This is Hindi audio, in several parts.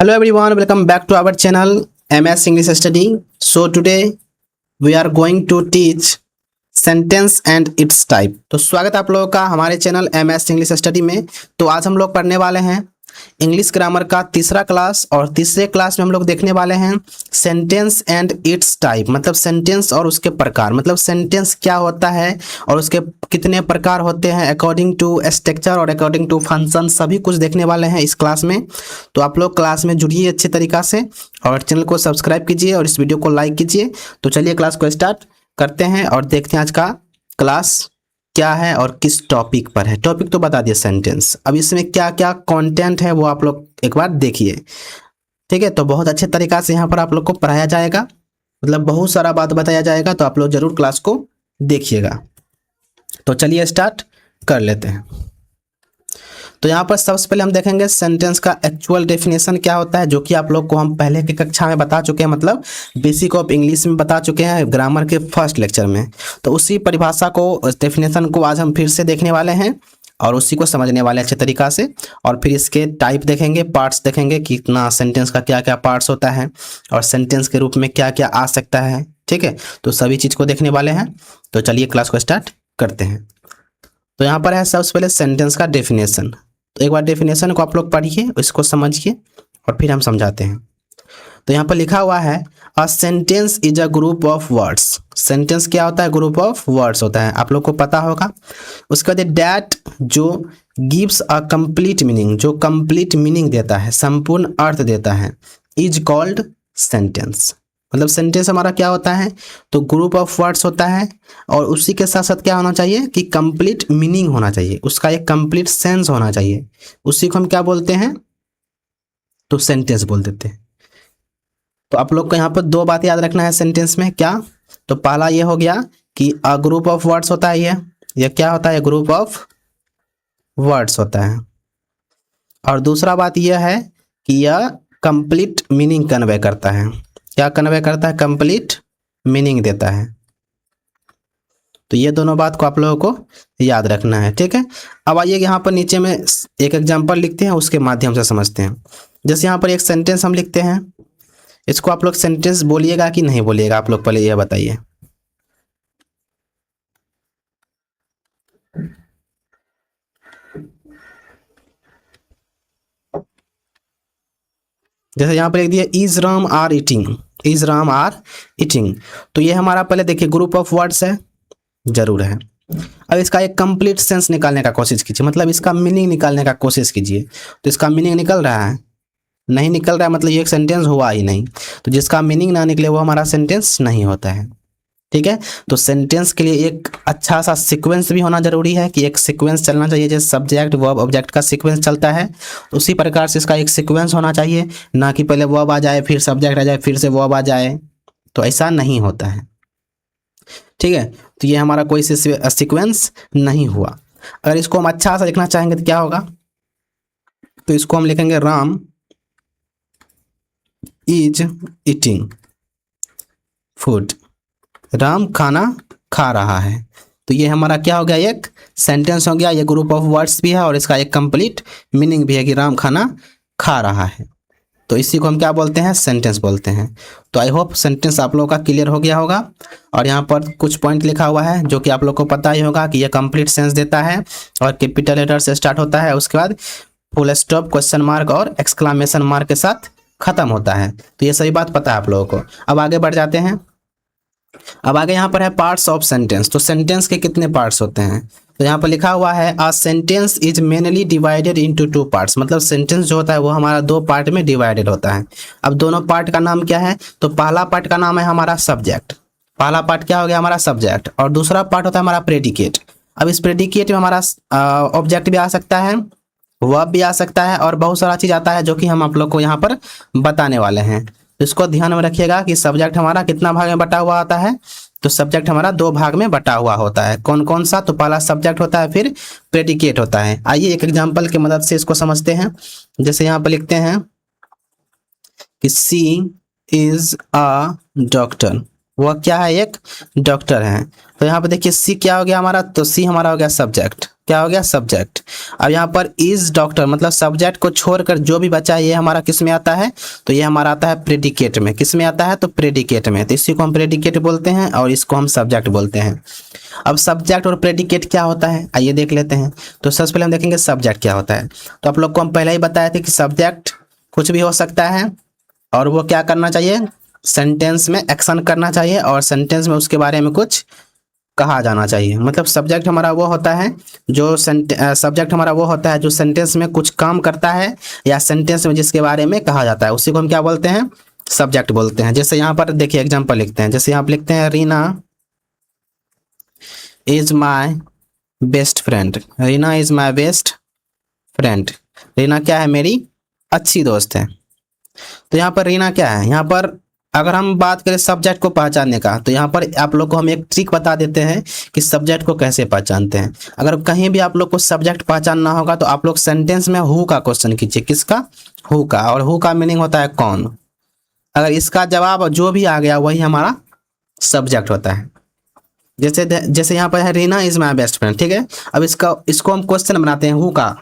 Hello everyone, welcome back to our channel MS English Study. So today we are going to teach sentence and its type. तो स्वागत है आप लोगों का हमारे चैनल MS इंग्लिश स्टडी में। तो आज हम लोग पढ़ने वाले हैं इंग्लिश ग्रामर का तीसरा क्लास और तीसरे क्लास में हम लोग देखने वाले हैं सेंटेंस एंड इट्स टाइप, मतलब सेंटेंस और उसके प्रकार, मतलब सेंटेंस क्या होता है और उसके कितने प्रकार होते हैं अकॉर्डिंग टू स्ट्रक्चर और अकॉर्डिंग टू फंक्शन, सभी कुछ देखने वाले हैं इस क्लास में। तो आप लोग क्लास में जुड़िए अच्छे तरीक़ा से और चैनल को सब्सक्राइब कीजिए और इस वीडियो को लाइक कीजिए। तो चलिए क्लास को स्टार्ट करते हैं और देखते हैं आज का क्लास क्या है और किस टॉपिक पर है। टॉपिक तो बता दिए सेंटेंस, अब इसमें क्या क्या कंटेंट है वो आप लोग एक बार देखिए, ठीक है। तो बहुत अच्छे तरीक़ा से यहाँ पर आप लोग को पढ़ाया जाएगा, मतलब बहुत सारा बात बताया जाएगा, तो आप लोग ज़रूर क्लास को देखिएगा। तो चलिए स्टार्ट कर लेते हैं। तो यहाँ पर सबसे पहले हम देखेंगे सेंटेंस का एक्चुअल डेफिनेशन क्या होता है, जो कि आप लोग को हम पहले की कक्षा में बता चुके हैं, मतलब बेसिक ऑफ इंग्लिश में बता चुके हैं ग्रामर के फर्स्ट लेक्चर में। तो उसी परिभाषा को, डेफिनेशन को आज हम फिर से देखने वाले हैं और उसी को समझने वाले अच्छे तरीक़ा से। और फिर इसके टाइप देखेंगे, पार्ट्स देखेंगे कि कितना सेंटेंस का क्या क्या पार्ट्स होता है और सेंटेंस के रूप में क्या क्या आ सकता है, ठीक है। तो सभी चीज़ को देखने वाले हैं। तो चलिए क्लास को स्टार्ट करते हैं। तो यहाँ पर है सबसे पहले सेंटेंस का डेफिनेशन। तो एक बार डेफिनेशन को आप लोग पढ़िए, इसको समझिए और फिर हम समझाते हैं। तो यहाँ पर लिखा हुआ है a sentence is a group of words. Sentence क्या होता है? ग्रुप ऑफ वर्ड्स होता है, आप लोग को पता होगा। उसके बाद डैट जो गिव्स अ कंप्लीट मीनिंग, जो कंप्लीट मीनिंग देता है, संपूर्ण अर्थ देता है, इज कॉल्ड सेंटेंस। मतलब सेंटेंस हमारा क्या होता है? तो ग्रुप ऑफ वर्ड्स होता है और उसी के साथ साथ क्या होना चाहिए कि कंप्लीट मीनिंग होना चाहिए, उसका एक कंप्लीट सेंस होना चाहिए। उसी को हम क्या बोलते हैं? तो सेंटेंस बोल देते हैं। तो आप लोग को यहाँ पर दो बात याद रखना है सेंटेंस में। क्या? तो पहला ये हो गया कि अ ग्रुप ऑफ वर्ड्स होता है, ये क्या होता है? ग्रुप ऑफ वर्ड्स होता है। और दूसरा बात यह है कि यह कंप्लीट मीनिंग कन्वे करता है। क्या कन्वे करता है? कंप्लीट मीनिंग देता है। तो ये दोनों बात को आप लोगों को याद रखना है, ठीक है। अब आइए यहाँ पर नीचे में एक एग्जांपल लिखते हैं, उसके माध्यम से समझते हैं। जैसे यहाँ पर एक सेंटेंस हम लिखते हैं, इसको आप लोग सेंटेंस बोलिएगा कि नहीं बोलिएगा, आप लोग पहले यह बताइए। जैसे यहाँ पर लिख दिया is Ram are eating, is Ram are eating. तो ये हमारा पहले देखिए ग्रुप ऑफ वर्ड्स है, जरूर है। अब इसका एक कंप्लीट सेंस निकालने का कोशिश कीजिए, मतलब इसका मीनिंग निकालने का कोशिश कीजिए। तो इसका मीनिंग निकल रहा है? नहीं निकल रहा है, मतलब ये एक सेंटेंस हुआ ही नहीं। तो जिसका मीनिंग ना निकले वो हमारा सेंटेंस नहीं होता है, ठीक है। तो सेंटेंस के लिए एक अच्छा सा सीक्वेंस भी होना जरूरी है कि एक सीक्वेंस चलना चाहिए, जैसे सब्जेक्ट वर्ब ऑब्जेक्ट का सीक्वेंस चलता है, उसी प्रकार से इसका एक सीक्वेंस होना चाहिए, ना कि पहले वर्ब आ जाए फिर सब्जेक्ट आ जाए फिर से वर्ब आ जाए। तो ऐसा नहीं होता है, ठीक है। तो ये हमारा कोई सीक्वेंस नहीं हुआ। अगर इसको हम अच्छा सा लिखना चाहेंगे तो क्या होगा? तो इसको हम लिखेंगे Ram is eating food, Ram खाना खा रहा है। तो ये हमारा क्या हो गया? एक सेंटेंस हो गया, ये ग्रुप ऑफ वर्ड्स भी है और इसका एक कंप्लीट मीनिंग भी है कि राम खाना खा रहा है। तो इसी को हम क्या बोलते हैं? सेंटेंस बोलते हैं। तो आई होप सेंटेंस आप लोगों का क्लियर हो गया होगा। और यहाँ पर कुछ पॉइंट लिखा हुआ है जो कि आप लोग को पता ही होगा कि यह कंप्लीट सेंस देता है और कैपिटल लेटर से स्टार्ट होता है, उसके बाद फुल स्टॉप, क्वेश्चन मार्क और एक्सक्लामेशन मार्क के साथ खत्म होता है। तो ये सही बात पता है आप लोगों को। अब आगे बढ़ जाते हैं। अब आगे यहाँ पर है पार्ट्स ऑफ सेंटेंस। तो सेंटेंस के कितने पार्ट्स होते हैं? तो यहाँ पर लिखा हुआ है a sentence is mainly divided into two parts, मतलब सेंटेंस जो होता है वो हमारा दो पार्ट में डिवाइडेड होता है। अब दोनों पार्ट का नाम क्या है? तो पहला पार्ट का नाम है हमारा सब्जेक्ट, पहला पार्ट क्या हो गया? हमारा सब्जेक्ट। और दूसरा पार्ट होता है हमारा प्रेडिकेट। अब इस प्रेडिकेट में हमारा ऑब्जेक्ट भी आ सकता है, वर्ब भी आ सकता है और बहुत सारा चीज़ आता है जो कि हम आप लोग को यहाँ पर बताने वाले हैं। तो इसको ध्यान में रखिएगा कि सब्जेक्ट हमारा कितना भाग में बटा हुआ आता है? तो सब्जेक्ट हमारा दो भाग में बटा हुआ होता है। कौन कौन सा? तो पहला सब्जेक्ट होता है, फिर प्रेडिकेट होता है। आइए एक एग्जांपल की मदद से इसको समझते हैं। जैसे यहाँ पर लिखते हैं कि सी इज अ डॉक्टर, वह क्या है, एक डॉक्टर है। तो यहाँ पर देखिए सी क्या हो गया हमारा, तो सी हमारा हो गया सब्जेक्ट, क्या हो गया सब्जेक्ट। अब यहाँ पर इज डॉक्टर मतलब सब्जेक्ट को छोड़कर जो भी बचा है ये हमारा किस में आता है, तो ये हमारा आता है प्रेडिकेट में। किस में आता है, तो प्रेडिकेट में। तो इसी को हम प्रेडिकेट बोलते हैं और इसको हम सब्जेक्ट बोलते हैं। अब सब्जेक्ट और प्रेडिकेट क्या होता है आइए देख लेते हैं। तो सबसे पहले हम देखेंगे सब्जेक्ट क्या होता है। तो आप लोग को हम पहले ही बताए थे कि सब्जेक्ट कुछ भी हो सकता है और वो क्या करना चाहिए, सेंटेंस में एक्शन करना चाहिए और सेंटेंस में उसके बारे में कुछ कहा जाना चाहिए। मतलब सब्जेक्ट हमारा वो होता है जो सब्जेक्ट हमारा वो होता है जो सेंटेंस में कुछ काम करता है या सेंटेंस में जिसके बारे में कहा जाता है उसी को हम क्या बोलते हैं, सब्जेक्ट बोलते हैं। जैसे यहाँ पर देखिए एग्जांपल लिखते हैं, जैसे यहाँ पर लिखते हैं Reena is my best friend. Reena is my best friend. Reena क्या है, मेरी अच्छी दोस्त है। तो यहाँ पर रीना क्या है, यहाँ पर अगर हम बात करें सब्जेक्ट को पहचानने का तो यहाँ पर आप लोग को हम एक ट्रिक बता देते हैं कि सब्जेक्ट को कैसे पहचानते हैं। अगर कहीं भी आप लोग को सब्जेक्ट पहचानना होगा तो आप लोग सेंटेंस में हु का क्वेश्चन कीजिए। किसका, हु का। और हु का मीनिंग होता है कौन। अगर इसका जवाब जो भी आ गया वही हमारा सब्जेक्ट होता है। जैसे जैसे यहाँ पर है Reena is my best friend, ठीक है। अब इसको हम क्वेश्चन बनाते हैं हु का।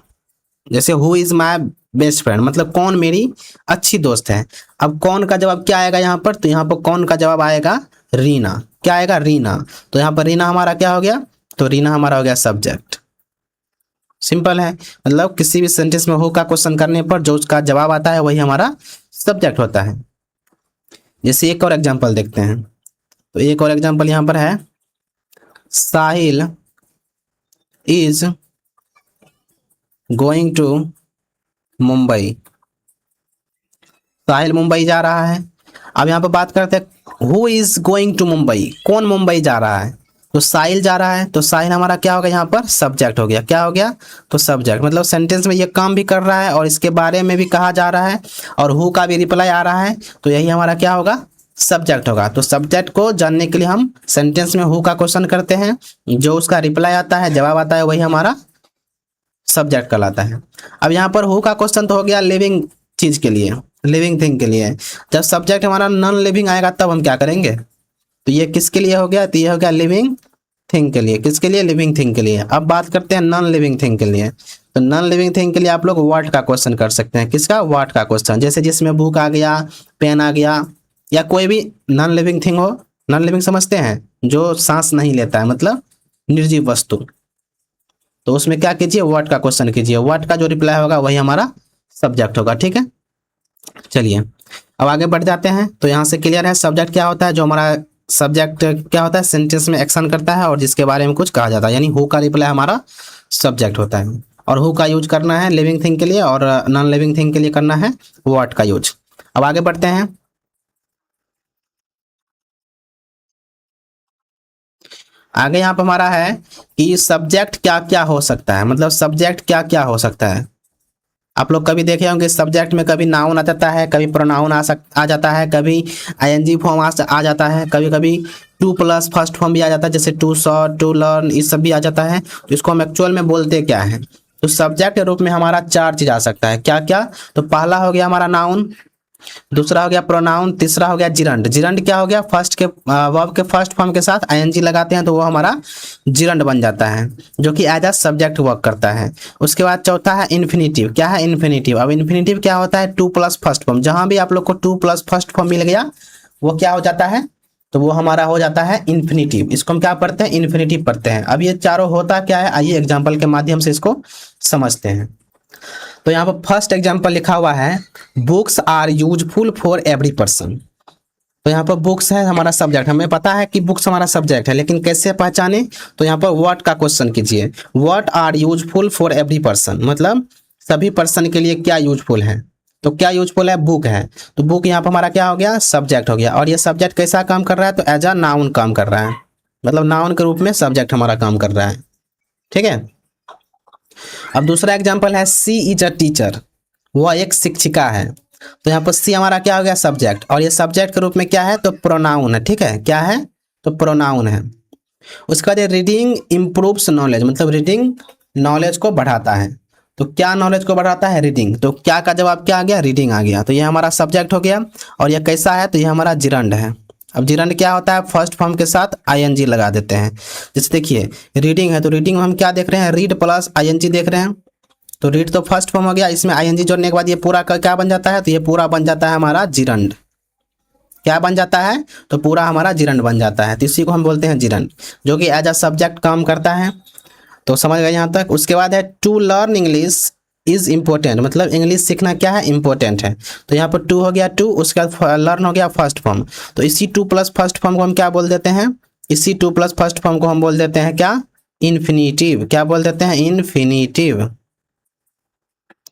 जैसे who is my best friend मतलब कौन मेरी अच्छी दोस्त है। अब कौन का जवाब क्या आएगा यहाँ पर, तो यहाँ पर कौन का जवाब आएगा रीना। क्या आएगा, रीना। तो यहाँ पर रीना हमारा क्या हो गया, तो रीना हमारा हो गया सब्जेक्ट। सिंपल है, मतलब किसी भी सेंटेंस में हु का क्वेश्चन करने पर जो उसका जवाब आता है वही हमारा सब्जेक्ट होता है। जैसे एक और एग्जाम्पल देखते हैं। तो एक और एग्जाम्पल यहाँ पर है Sahil is going to Mumbai. Sahil Mumbai जा रहा है। अब यहाँ पर बात करते हैं who is going to Mumbai, कौन मुंबई जा रहा है, तो साहिल जा रहा है। तो साहिल हमारा क्या होगा यहाँ पर, सब्जेक्ट हो गया। क्या हो गया, तो सब्जेक्ट। मतलब सेंटेंस में ये काम भी कर रहा है और इसके बारे में भी कहा जा रहा है और हु का भी रिप्लाई आ रहा है, तो यही हमारा क्या होगा, सब्जेक्ट होगा। तो सब्जेक्ट को जानने के लिए हम सेंटेंस में हु का क्वेश्चन करते हैं, जो उसका रिप्लाई आता है, जवाब आता है, वही हमारा सब्जेक्ट कहलाता है। अब यहाँ पर हु का क्वेश्चन तो हो गया लिविंग चीज के लिए, लिविंग थिंग के लिए। जब सब्जेक्ट हमारा नॉन लिविंग आएगा तब हम क्या करेंगे, तो ये किसके लिए हो गया, तो ये हो गया लिविंग थिंग के लिए। किसके लिए, लिविंग थिंग के लिए। अब बात करते हैं नॉन लिविंग थिंग के लिए। तो नॉन लिविंग थिंग के लिए आप लोग व्हाट का क्वेश्चन कर सकते हैं। किसका, व्हाट का क्वेश्चन। जैसे जिसमें बुक आ गया, पेन आ गया, या कोई भी नॉन लिविंग थिंग हो। नॉन लिविंग समझते हैं, जो सांस नहीं लेता है, मतलब निर्जीव वस्तु। तो उसमें क्या कीजिए, व्हाट का क्वेश्चन कीजिए। व्हाट का जो रिप्लाई होगा वही हमारा सब्जेक्ट होगा, ठीक है। चलिए अब आगे बढ़ जाते हैं। तो यहाँ से क्लियर है सब्जेक्ट क्या होता है, जो हमारा सब्जेक्ट क्या होता है, सेंटेंस में एक्शन करता है और जिसके बारे में कुछ कहा जाता है, यानी हु का रिप्लाई हमारा सब्जेक्ट होता है। और हु का यूज करना है लिविंग थिंग के लिए और नॉन लिविंग थिंग के लिए करना है व्हाट का यूज। अब आगे बढ़ते हैं। आगे यहाँ पर हमारा है कि सब्जेक्ट क्या क्या हो सकता है, मतलब सब्जेक्ट क्या क्या हो सकता है। आप लोग कभी देखे होंगे सब्जेक्ट में कभी नाउन आ जाता है, कभी प्रोनाउन आ जाता है, कभी आईएनजी फॉर्म आ जाता है, कभी कभी टू प्लस फर्स्ट फॉर्म भी आ जाता है, जैसे टू सॉ, टू लर्न, ये सब भी आ जाता है। तो इसको हम एक्चुअल में बोलते क्या है, तो सब्जेक्ट के रूप में हमारा चार चीज आ सकता है। क्या क्या, तो पहला हो गया हमारा नाउन, दूसरा हो गया प्रोनाउन, तीसरा हो गया जिरंड। जिरंड क्या हो गया, फर्स्ट के वर्ब के फर्स्ट फॉर्म के साथ आईएनजी लगाते हैं तो वो हमारा जिरंड बन जाता है, जो कि एज अ सब्जेक्ट वर्क करता है। उसके बाद चौथा है इन्फिनिटिव। क्या है इन्फिनिटिव, अब इन्फिनिटिव क्या होता है, टू प्लस फर्स्ट फॉर्म। जहां भी आप लोग को टू प्लस फर्स्ट फॉर्म मिल गया वो क्या हो जाता है, तो वो हमारा हो जाता है इन्फिनिटिव। इसको हम क्या पढ़ते हैं, इन्फिनिटिव पढ़ते हैं। अब ये चारों होता क्या है, आइए एग्जाम्पल के माध्यम से इसको समझते हैं। तो यहाँ पर फर्स्ट एग्जाम्पल लिखा हुआ है books are useful for every person. तो यहाँ पर बुक्स है हमारा सब्जेक्ट, हमें पता है कि बुक्स हमारा सब्जेक्ट है, लेकिन कैसे पहचाने, तो यहाँ पर व्हाट का क्वेश्चन कीजिए। What are useful for every person, मतलब सभी पर्सन के लिए क्या यूजफुल है। तो क्या यूजफुल है, बुक है। तो बुक यहाँ पर हमारा क्या हो गया, सब्जेक्ट हो गया। और ये सब्जेक्ट कैसा काम कर रहा है, तो एज अ नाउन काम कर रहा है, मतलब नाउन के रूप में सब्जेक्ट हमारा काम कर रहा है, ठीक है। अब दूसरा एग्जाम्पल है सी इज अ टीचर, वह एक शिक्षिका है। तो यहाँ पर सी हमारा क्या हो गया, सब्जेक्ट। और ये सब्जेक्ट के रूप में क्या है, तो प्रोनाउन है, ठीक है। क्या है, तो प्रोनाउन है। उसके बाद रीडिंग इम्प्रूव्स नॉलेज, मतलब रीडिंग नॉलेज को बढ़ाता है। तो क्या नॉलेज को बढ़ाता है, रीडिंग। तो क्या का जवाब क्या आ गया, रीडिंग आ गया। तो ये हमारा सब्जेक्ट हो गया। और ये कैसा है, तो ये हमारा जिरंड है। अब जिरंड क्या होता है, फर्स्ट फॉर्म के साथ आईएनजी लगा देते हैं। जैसे देखिए रीडिंग है तो रीडिंग में हम क्या देख रहे हैं, रीड प्लस आईएनजी देख रहे हैं। तो रीड तो फर्स्ट फॉर्म हो गया, इसमें आईएनजी जोड़ने के बाद ये पूरा का क्या बन जाता है, तो ये पूरा बन जाता है हमारा जिरंड। क्या बन जाता है, तो पूरा हमारा जिरंड बन जाता है। तो इसी को हम बोलते हैं जिरंड, जो कि एज अ सब्जेक्ट काम करता है। तो समझ गए यहाँ तक। उसके बाद है to learn English is important, मतलब इंग्लिश सीखना क्या है, इंपॉर्टेंट है। तो यहाँ पर टू हो गया टू, उसके बाद लर्न हो गया फर्स्ट फॉर्म। तो इसी टू प्लस फर्स्ट फॉर्म को हम क्या बोल देते हैं, इसी टू प्लस फर्स्ट फॉर्म को हम बोल देते हैं क्या, इन्फिनिटिव। क्या बोल देते हैं, इन्फिनिटिव।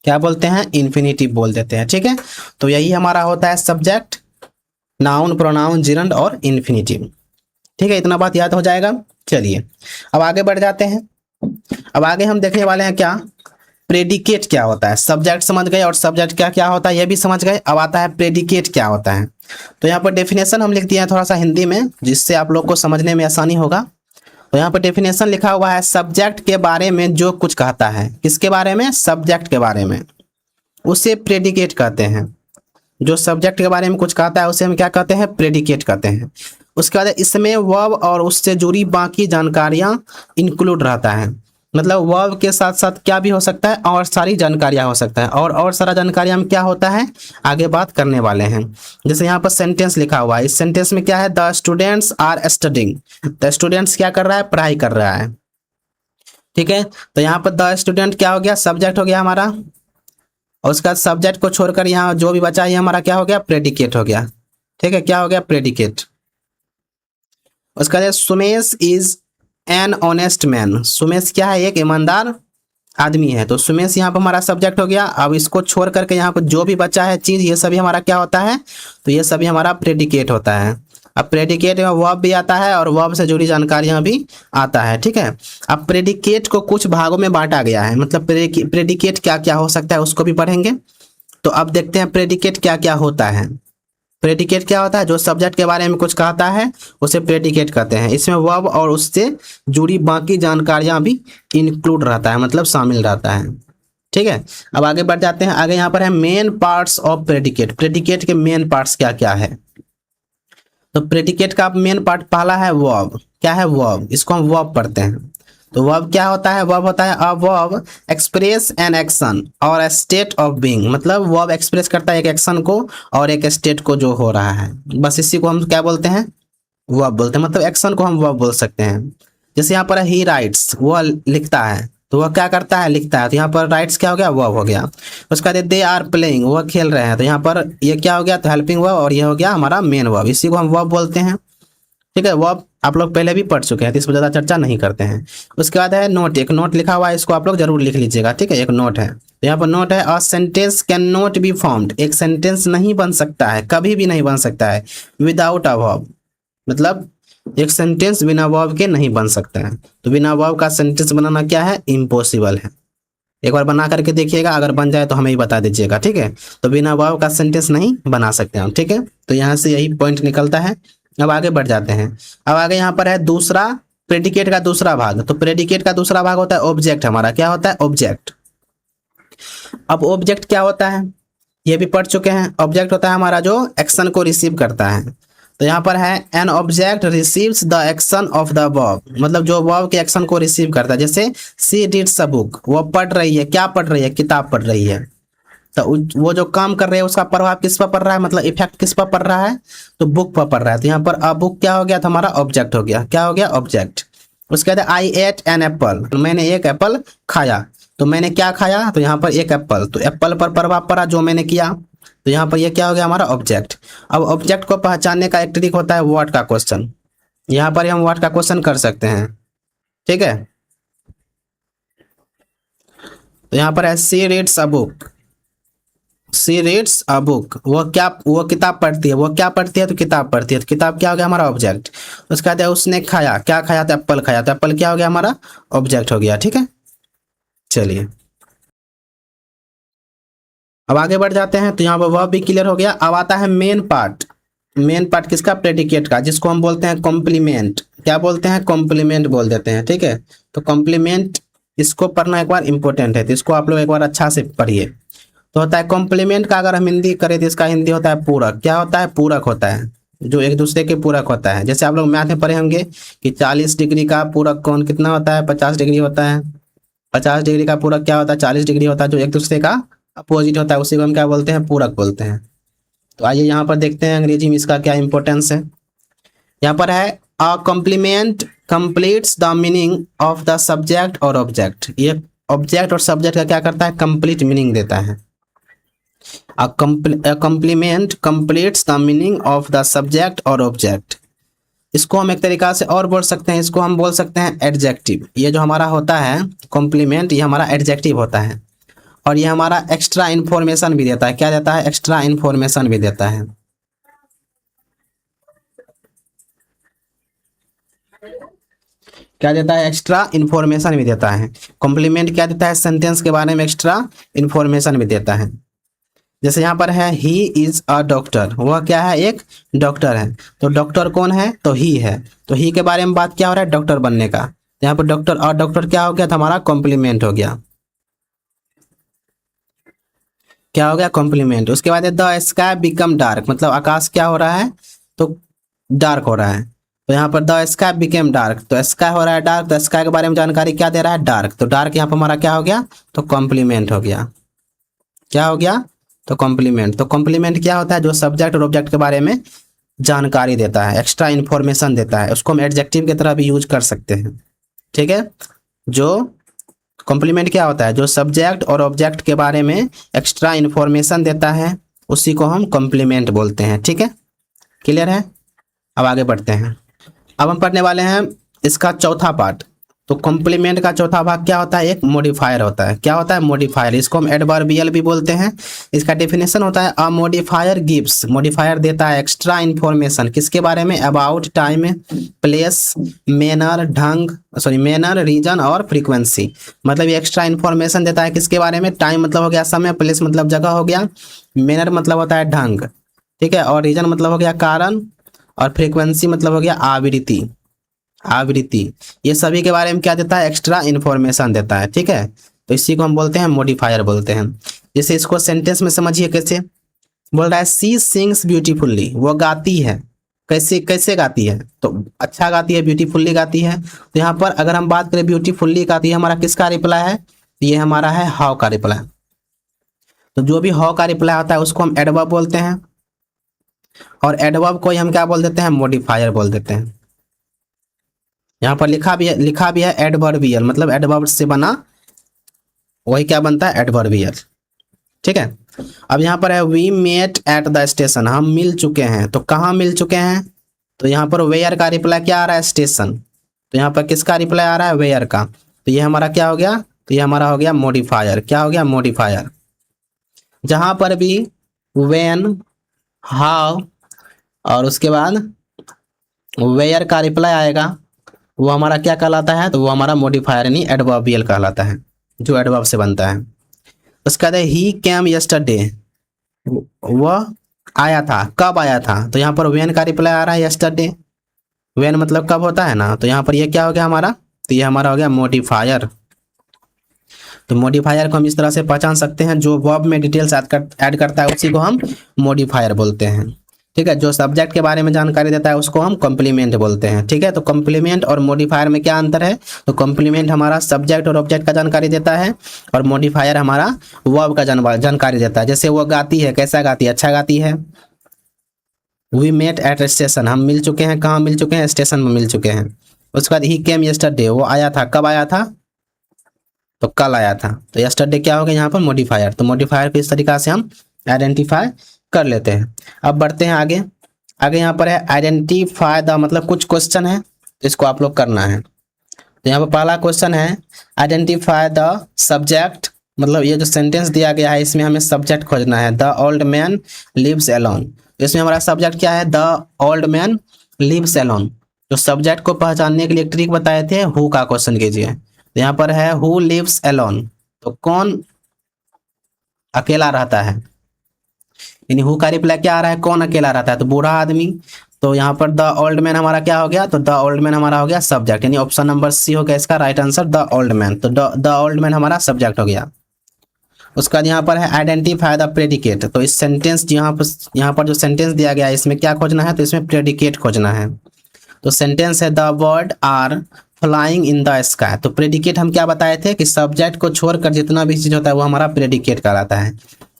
क्या बोलते हैं, इन्फिनिटिव बोल देते हैं। ठीक है, तो यही हमारा होता है सब्जेक्ट, नाउन, प्रोनाउन, जिरंड और इन्फिनिटिव। ठीक है, इतना बात याद हो जाएगा। चलिए अब आगे बढ़ जाते हैं। अब आगे हम देखने वाले हैं क्या, प्रेडिकेट क्या होता है। सब्जेक्ट समझ गए और सब्जेक्ट क्या क्या होता है ये भी समझ गए। अब आता है प्रेडिकेट क्या होता है। तो यहाँ पर डेफिनेशन हम लिख दिए हैं थोड़ा सा हिंदी में, जिससे आप लोग को समझने में आसानी होगा। तो यहाँ पर डेफिनेशन लिखा हुआ है, सब्जेक्ट के बारे में जो कुछ कहता है, किसके बारे में, सब्जेक्ट के बारे में, उसे प्रेडिकेट कहते हैं। जो सब्जेक्ट के बारे में कुछ कहता है उसे हम क्या कहते हैं, प्रेडिकेट कहते हैं। उसके बाद इसमें वर्ब और उससे जुड़ी बाकी जानकारियां इंक्लूड रहता है, मतलब वर्ब के साथ साथ क्या भी हो सकता है, और सारी जानकारियां हो सकता है। और सारा जानकारियां में क्या होता है, आगे बात करने वाले हैं। जैसे यहाँ पर सेंटेंस लिखा हुआ है, इस सेंटेंस में क्या है, the students are studying. The students क्या कर रहा है, पढ़ाई कर रहा है। ठीक है, तो यहाँ पर द स्टूडेंट क्या हो गया, सब्जेक्ट हो गया हमारा, और उसका सब्जेक्ट को छोड़कर यहाँ जो भी बचा है हमारा क्या हो गया, प्रेडिकेट हो गया। ठीक है, क्या हो गया, प्रेडिकेट। उसका बाद Sumesh is an honest man. Sumesh क्या है, एक ईमानदार आदमी है। तो सुमेश यहाँ पर हमारा सब्जेक्ट हो गया। अब इसको छोड़ करके यहाँ पर जो भी बचा है चीज, ये सभी हमारा क्या होता है, तो ये सभी हमारा प्रेडिकेट होता है। अब प्रेडिकेट में वर्ब भी आता है और वर्ब से जुड़ी जानकारियां भी आता है। ठीक है, अब प्रेडिकेट को कुछ भागों में बांटा गया है, मतलब प्रेडिकेट क्या क्या हो सकता है उसको भी पढ़ेंगे। तो अब देखते हैं प्रेडिकेट क्या क्या होता है। प्रेडिकेट क्या होता है, जो सब्जेक्ट के बारे में कुछ कहता है उसे प्रेडिकेट कहते हैं। इसमें वर्ब और उससे जुड़ी बाकी जानकारियां भी इंक्लूड रहता है, मतलब शामिल रहता है। ठीक है, अब आगे बढ़ जाते हैं। आगे यहाँ पर है main parts of predicate. Predicate के मेन पार्ट्स क्या क्या है। तो प्रेडिकेट का मेन पार्ट पहला है वर्ब। क्या है, वर्ब, इसको हम वर्ब पढ़ते हैं। तो वर्ब क्या होता है, वर्ब होता है a verb express an action और अ स्टेट ऑफ बीइंग, मतलब वर्ब एक्सप्रेस करता है एक एक्शन को और एक स्टेट को जो हो रहा है, बस इसी को हम क्या बोलते हैं, वर्ब बोलते हैं। मतलब एक्शन को हम वर्ब बोल सकते हैं। जैसे यहाँ पर ही राइट्स, वह लिखता है, तो वह क्या करता है, लिखता है। तो यहाँ पर राइट्स क्या हो गया, वर्ब हो गया। उसका बाद दे आर प्लेइंग, वह खेल रहे हैं, तो यहाँ पर ये क्या हो गया, तो हेल्पिंग वर्ब, और ये हो गया हमारा मेन वर्ब, इसी को हम वर्ब बोलते हैं। ठीक है, वर्ब आप लोग पहले भी पढ़ चुके हैं तो इस पर ज़्यादा चर्चा नहीं करते हैं। उसके बाद है नोट। एक नोट लिखा हुआ है, इसको आप लोग जरूर लिख लीजिएगा। ठीक है, एक नोट है, तो यहाँ पर नोट है, a sentence can not be formed. एक सेंटेंस नहीं बन सकता है, कभी भी नहीं बन सकता है विदाउट अ वर्ब, मतलब एक सेंटेंस बिना वर्ब के नहीं बन सकता है। तो बिना वर्ब का सेंटेंस बनाना क्या है, इम्पॉसिबल है। एक बार बना करके देखिएगा, अगर बन जाए तो हमें ही बता दीजिएगा। ठीक है, तो बिना वर्ब का सेंटेंस नहीं बना सकते हम। ठीक है, तो यहाँ से यही पॉइंट निकलता है। अब आगे बढ़ जाते हैं। अब आगे यहाँ पर है दूसरा, प्रेडिकेट का दूसरा भाग। तो प्रेडिकेट का दूसरा भाग होता है ऑब्जेक्ट। हमारा क्या होता है, ऑब्जेक्ट। अब ऑब्जेक्ट क्या होता है ये भी पढ़ चुके हैं। ऑब्जेक्ट होता है हमारा जो एक्शन को रिसीव करता है। तो यहाँ पर है an object receives the action of the verb, मतलब जो वर्ब के एक्शन को रिसीव करता है। जैसे सी रीड्स अ बुक, वो पढ़ रही है, क्या पढ़ रही है, किताब पढ़ रही है। तो वो जो काम कर रहे हैं उसका प्रभाव किस पर पड़ रहा है, मतलब इफेक्ट किस पर पड़ रहा है, तो बुक पर पड़ रहा है। तो यहाँ पर अ बुक क्या हो गया, तो हमारा ऑब्जेक्ट हो गया। क्या हो गया, ऑब्जेक्ट। उसके बाद आई एट एन एप्पल, तो मैंने एक एप्पल खाया। तो मैंने क्या खाया, तो यहाँ पर एक एप्पल, तो एप्पल पर प्रभाव पड़ा जो मैंने किया। तो यहाँ पर ये क्या हो गया, हमारा ऑब्जेक्ट। अब ऑब्जेक्ट को पहचानने का एक ट्रिक होता है व्हाट का क्वेश्चन। यहाँ पर हम व्हाट का क्वेश्चन कर सकते हैं। ठीक है, तो यहाँ पर है she reads a book. She reads a book, वो किताब पढ़ती है। वो क्या पढ़ती है, तो किताब पढ़ती है। तो किताब क्या हो गया, हमारा ऑब्जेक्ट। उसके बाद उसने खाया, क्या खाया, तो एप्पल खाया। तो एप्पल क्या हो गया, हमारा ऑब्जेक्ट हो गया। ठीक है, चलिए अब आगे बढ़ जाते हैं। तो यहाँ पर वह भी क्लियर हो गया। अब आता है मेन पार्ट। मेन पार्ट किसका, प्रेडिकेट का, जिसको हम बोलते हैं कॉम्प्लीमेंट। क्या बोलते हैं, कॉम्प्लीमेंट बोल देते हैं। ठीक है, तो कॉम्प्लीमेंट, इसको पढ़ना एक बार इंपॉर्टेंट है, तो इसको आप लोग एक बार अच्छा से पढ़िए। तो होता है कॉम्प्लीमेंट का, अगर हम हिंदी करें तो इसका हिंदी होता है पूरक। क्या होता है, पूरक होता है। जो एक दूसरे के पूरक होता है। जैसे आप लोग मैथ में पढ़े होंगे कि 40 डिग्री का पूरक कोण कितना होता है, 50 डिग्री होता है। 50 डिग्री का पूरक क्या होता है, 40 डिग्री होता है, जो एक दूसरे का अपोजिट होता है, उसी को हम क्या बोलते हैं, पूरक बोलते हैं। तो आइए यहाँ पर देखते हैं अंग्रेजी में इसका क्या इंपॉर्टेंस है। यहाँ पर है a compliment completes the meaning of the subject और ऑब्जेक्ट। ये ऑब्जेक्ट और सब्जेक्ट का क्या करता है, कंप्लीट मीनिंग देता है। A complement completes the meaning of the subject और object। इसको हम एक तरीका से और बोल सकते हैं, इसको हम बोल सकते हैं एडजेक्टिव। ये जो हमारा होता है कॉम्प्लीमेंट, ये हमारा एडजेक्टिव होता है और ये हमारा एक्स्ट्रा इन्फॉर्मेशन भी देता है। क्या देता है, एक्स्ट्रा इन्फॉर्मेशन भी देता है। क्या देता है, एक्स्ट्रा इन्फॉर्मेशन भी देता है। कॉम्प्लीमेंट क्या देता है, सेंटेंस के बारे में एक्स्ट्रा इन्फॉर्मेशन भी देता है। जैसे यहाँ पर है ही इज अ डॉक्टर, वह क्या है, एक डॉक्टर है। तो डॉक्टर कौन है, तो ही है। तो ही के बारे में बात क्या हो रहा है, डॉक्टर बनने का। यहाँ पर डॉक्टर और डॉक्टर क्या हो गया, तो हमारा कॉम्प्लीमेंट हो गया। क्या हो गया, कॉम्प्लीमेंट। उसके बाद द स्काई बिकम डार्क, मतलब आकाश क्या हो रहा है, तो डार्क हो रहा है। तो यहाँ पर द स्काई बिकेम डार्क, तो स्काई हो रहा है डार्क, तो स्काई के बारे में जानकारी क्या दे रहा है, डार्क। तो डार्क यहाँ पर हमारा क्या हो गया, तो कॉम्प्लीमेंट हो गया। क्या हो गया, तो कॉम्प्लीमेंट। तो कॉम्प्लीमेंट क्या होता है, जो सब्जेक्ट और ऑब्जेक्ट के बारे में जानकारी देता है, एक्स्ट्रा इन्फॉर्मेशन देता है। उसको हम एडजेक्टिव की तरह भी यूज कर सकते हैं। ठीक है, जो कॉम्प्लीमेंट क्या होता है, जो सब्जेक्ट और ऑब्जेक्ट के बारे में एक्स्ट्रा इन्फॉर्मेशन देता है, उसी को हम कॉम्प्लीमेंट बोलते हैं। ठीक है, क्लियर है। अब आगे बढ़ते हैं। अब हम पढ़ने वाले हैं इसका चौथा पार्ट। तो कॉम्प्लीमेंट का चौथा भाग क्या होता है, एक मॉडिफायर होता है। क्या होता है, मॉडिफायर। इसको हम एडवर्बियल भी बोलते हैं। इसका डेफिनेशन होता है अ मॉडिफायर गिव्स, मॉडिफायर देता है एक्स्ट्रा इन्फॉर्मेशन किसके बारे में, अबाउट टाइम, प्लेस, मैनर, ढंग, सॉरी मैनर, रीजन और फ्रीक्वेंसी। मतलब ये एक्स्ट्रा इन्फॉर्मेशन देता है किसके बारे में, टाइम मतलब हो गया समय, प्लेस मतलब जगह हो गया, मैनर मतलब होता है ढंग, ठीक है, और रीजन मतलब हो गया कारण, और फ्रीक्वेंसी मतलब हो गया आवृत्ति। आवृत्ति, ये सभी के बारे में क्या देता है, एक्स्ट्रा इन्फॉर्मेशन देता है। ठीक है, तो इसी को हम बोलते हैं मॉडिफायर बोलते हैं। जैसे इसको सेंटेंस में समझिए कैसे बोल रहा है, सी सिंग्स ब्यूटीफुल्ली, वो गाती है। कैसे कैसे गाती है, तो अच्छा गाती है, ब्यूटीफुल्ली गाती है। तो यहाँ पर अगर हम बात करें ब्यूटीफुल्ली गाती है, हमारा किसका रिप्लाई है, ये हमारा है हाउ का रिप्लाई। तो जो भी हाउ का रिप्लाई होता है उसको हम एडवर्ब बोलते हैं, और एडवर्ब को हम क्या बोल देते हैं, मॉडिफायर बोल देते हैं। यहाँ पर लिखा भी है एडवर्बियल, मतलब एडवर्ब से बना वही क्या बनता है, एडवर्बियल। ठीक है, अब यहाँ पर है we met at the station, हम मिल चुके हैं। तो कहाँ मिल चुके हैं, तो यहाँ पर वेयर का रिप्लाई क्या आ रहा है, स्टेशन। तो यहाँ पर किसका रिप्लाई आ रहा है, वेयर का। तो ये हमारा क्या हो गया, तो ये हमारा हो गया मॉडिफायर। क्या हो गया, मॉडिफायर। जहाँ पर भी वेन, हाउ और उसके बाद वेयर का रिप्लाई आएगा, वो हमारा क्या कहलाता है, तो वो हमारा मॉडिफायर यानी एडवर्बियल कहलाता है, जो एडवर्ब से बनता है। उसके बाद ही केम यस्टरडे, वह आया था, कब आया था। तो यहाँ पर वेन का रिप्लाई आ रहा है यस्टरडे, वेन मतलब कब होता है ना। तो यहाँ पर ये क्या हो गया हमारा, तो ये हमारा हो गया मॉडिफायर। तो मॉडिफायर को हम इस तरह से पहचान सकते हैं, जो वर्ब में डिटेल्स ऐड करता है उसी को हम मॉडिफायर बोलते हैं। ठीक है, जो सब्जेक्ट के बारे में जानकारी देता है उसको हम कॉम्प्लीमेंट बोलते हैं। ठीक है, तो कॉम्प्लीमेंट और मॉडिफायर में क्या अंतर है, तो कॉम्प्लीमेंट हमारा सब्जेक्ट और ऑब्जेक्ट का जानकारी देता है, और मॉडिफायर हमारा वर्ब का जानकारी देता है। जैसे वो गाती है, कैसा गाती है, अच्छा गाती है। वी मेट एट स्टेशन, हम मिल चुके हैं, कहाँ मिल चुके हैं, स्टेशन में मिल चुके हैं। उसके बाद ही केम यस्टरडे, वो आया था, कब आया था, तो कल आया था। तो यस्टरडे क्या हो गया यहाँ पर, मॉडिफायर। तो मॉडिफायर को इस तरीका से हम आइडेंटिफाई कर लेते हैं। अब बढ़ते हैं आगे। आगे यहाँ पर है आइडेंटिफाई द, मतलब कुछ क्वेश्चन है तो इसको आप लोग करना है। तो यहाँ पर पहला क्वेश्चन है आइडेंटिफाई द सब्जेक्ट, मतलब ये जो सेंटेंस दिया गया है इसमें हमें सब्जेक्ट खोजना है। The old man lives alone, इसमें हमारा सब्जेक्ट क्या है, the old man lives alone. तो सब्जेक्ट को पहचानने के लिए एक ट्रिक बताए थे, हु का क्वेश्चन कीजिए। तो यहाँ पर है हु लिव्स एलोन, तो कौन अकेला रहता है, यानी हु का रिप्लाई क्या आ रहा है, कौन अकेला रहता है, तो बूढ़ा आदमी। तो यहाँ पर द ओल्ड मैन हमारा क्या हो गया, तो द ओल्ड मैन हमारा हो गया सब्जेक्ट, यानी ऑप्शन नंबर सी हो गया इसका right answer, the old man. तो द ओल्ड मैन हमारा सब्जेक्ट हो गया। उसके बाद यहाँ पर है आइडेंटिफाई द प्रेडिकेट। तो इस सेंटेंस यहाँ पर जो सेंटेंस दिया गया है इसमें क्या खोजना है, तो इसमें प्रेडिकेट खोजना है। तो सेंटेंस है the bird are flying in the sky. तो प्रेडिकेट हम क्या बताए थे कि सब्जेक्ट को छोड़कर जितना भी चीज़ होता है वो हमारा प्रेडिकेट कहलाता है।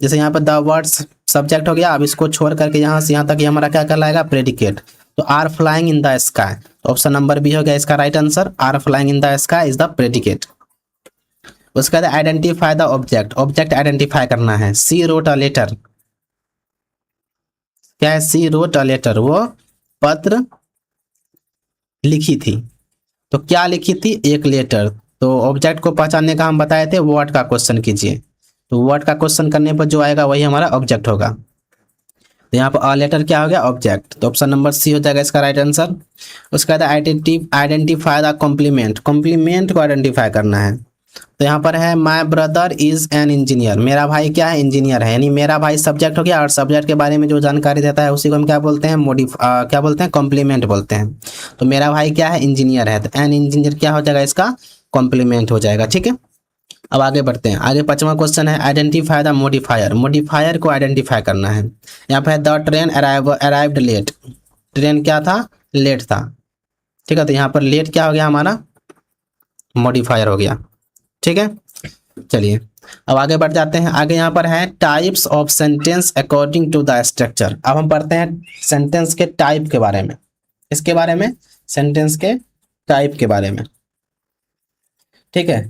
जैसे यहाँ पर द वर्ड सब्जेक्ट हो गया, अब इसको छोड़ करके यहाँ से यहाँ तक ये हमारा क्या कहलाएगा, प्रेडिकेट। तो are flying in the sky, तो ऑप्शन नंबर बी हो गया इसका right answer. Are flying in the sky is the predicate. उसके बाद identify the object, object identify करना है। सी रोट अ लेटर, क्या है, सी रोट अ लेटर, वो पत्र लिखी थी। तो क्या लिखी थी, एक लेटर। तो ऑब्जेक्ट को पहचानने का हम बताए थे, वर्ड का क्वेश्चन कीजिए। तो वर्ड का क्वेश्चन करने पर जो आएगा वही हमारा ऑब्जेक्ट होगा। तो यहाँ पर अ लेटर क्या हो गया, ऑब्जेक्ट। तो ऑप्शन नंबर सी हो जाएगा इसका राइट आंसर। उसके बाद आइडेंटिफाई द कॉम्प्लीमेंट, कॉम्प्लीमेंट को आइडेंटिफाई करना है। तो यहाँ पर है my brother is an engineer, मेरा भाई क्या है, इंजीनियर है। यानी मेरा भाई सब्जेक्ट हो गया, और सब्जेक्ट के बारे में जो जानकारी देता है उसी को हम क्या बोलते हैं, क्या बोलते हैं, कॉम्प्लीमेंट बोलते हैं। तो मेरा भाई क्या है, इंजीनियर है, तो एन इंजीनियर क्या हो जाएगा, इसका कॉम्प्लीमेंट हो जाएगा। ठीक है, अब आगे बढ़ते हैं। आगे 5वां क्वेश्चन है आइडेंटिफाई द मॉडिफायर, मॉडिफायर को आइडेंटिफाई करना है। यहाँ पर the train arrived late, train क्या था, लेट था। ठीक है, तो यहाँ पर लेट क्या हो गया, हमारा मॉडिफायर हो गया। ठीक है, चलिए अब आगे बढ़ जाते हैं। आगे यहाँ पर है types of sentence according to the structure. अब हम पढ़ते हैं सेंटेंस के टाइप के बारे में, इसके बारे में, सेंटेंस के टाइप के बारे में। ठीक है,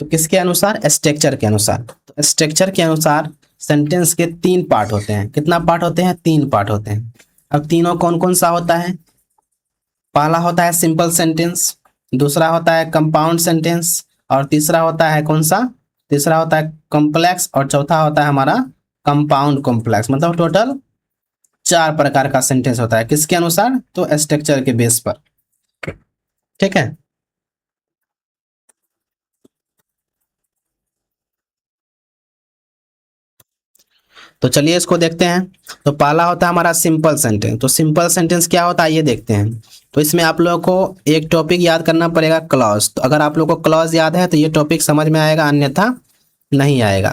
तो किसके अनुसार, स्ट्रक्चर के अनुसार। तो स्ट्रक्चर के अनुसार सेंटेंस के 3 पार्ट होते हैं। कितना पार्ट होते हैं, 3 पार्ट होते हैं। अब तीनों कौन कौन सा होता है, पहला होता है सिंपल सेंटेंस, दूसरा होता है कंपाउंड सेंटेंस, और तीसरा होता है कौन सा, तीसरा होता है कॉम्प्लेक्स, और चौथा होता है हमारा कंपाउंड कॉम्प्लेक्स। मतलब टोटल 4 प्रकार का सेंटेंस होता है। किसके अनुसार, तो स्ट्रक्चर के बेस पर। ठीक है, तो चलिए इसको देखते हैं। तो पहला होता है हमारा सिंपल सेंटेंस। तो सिंपल सेंटेंस क्या होता है ये देखते हैं। तो इसमें आप लोगों को एक टॉपिक याद करना पड़ेगा, क्लॉज। तो अगर आप लोगों को क्लॉज याद है तो ये टॉपिक समझ में आएगा, अन्यथा नहीं आएगा।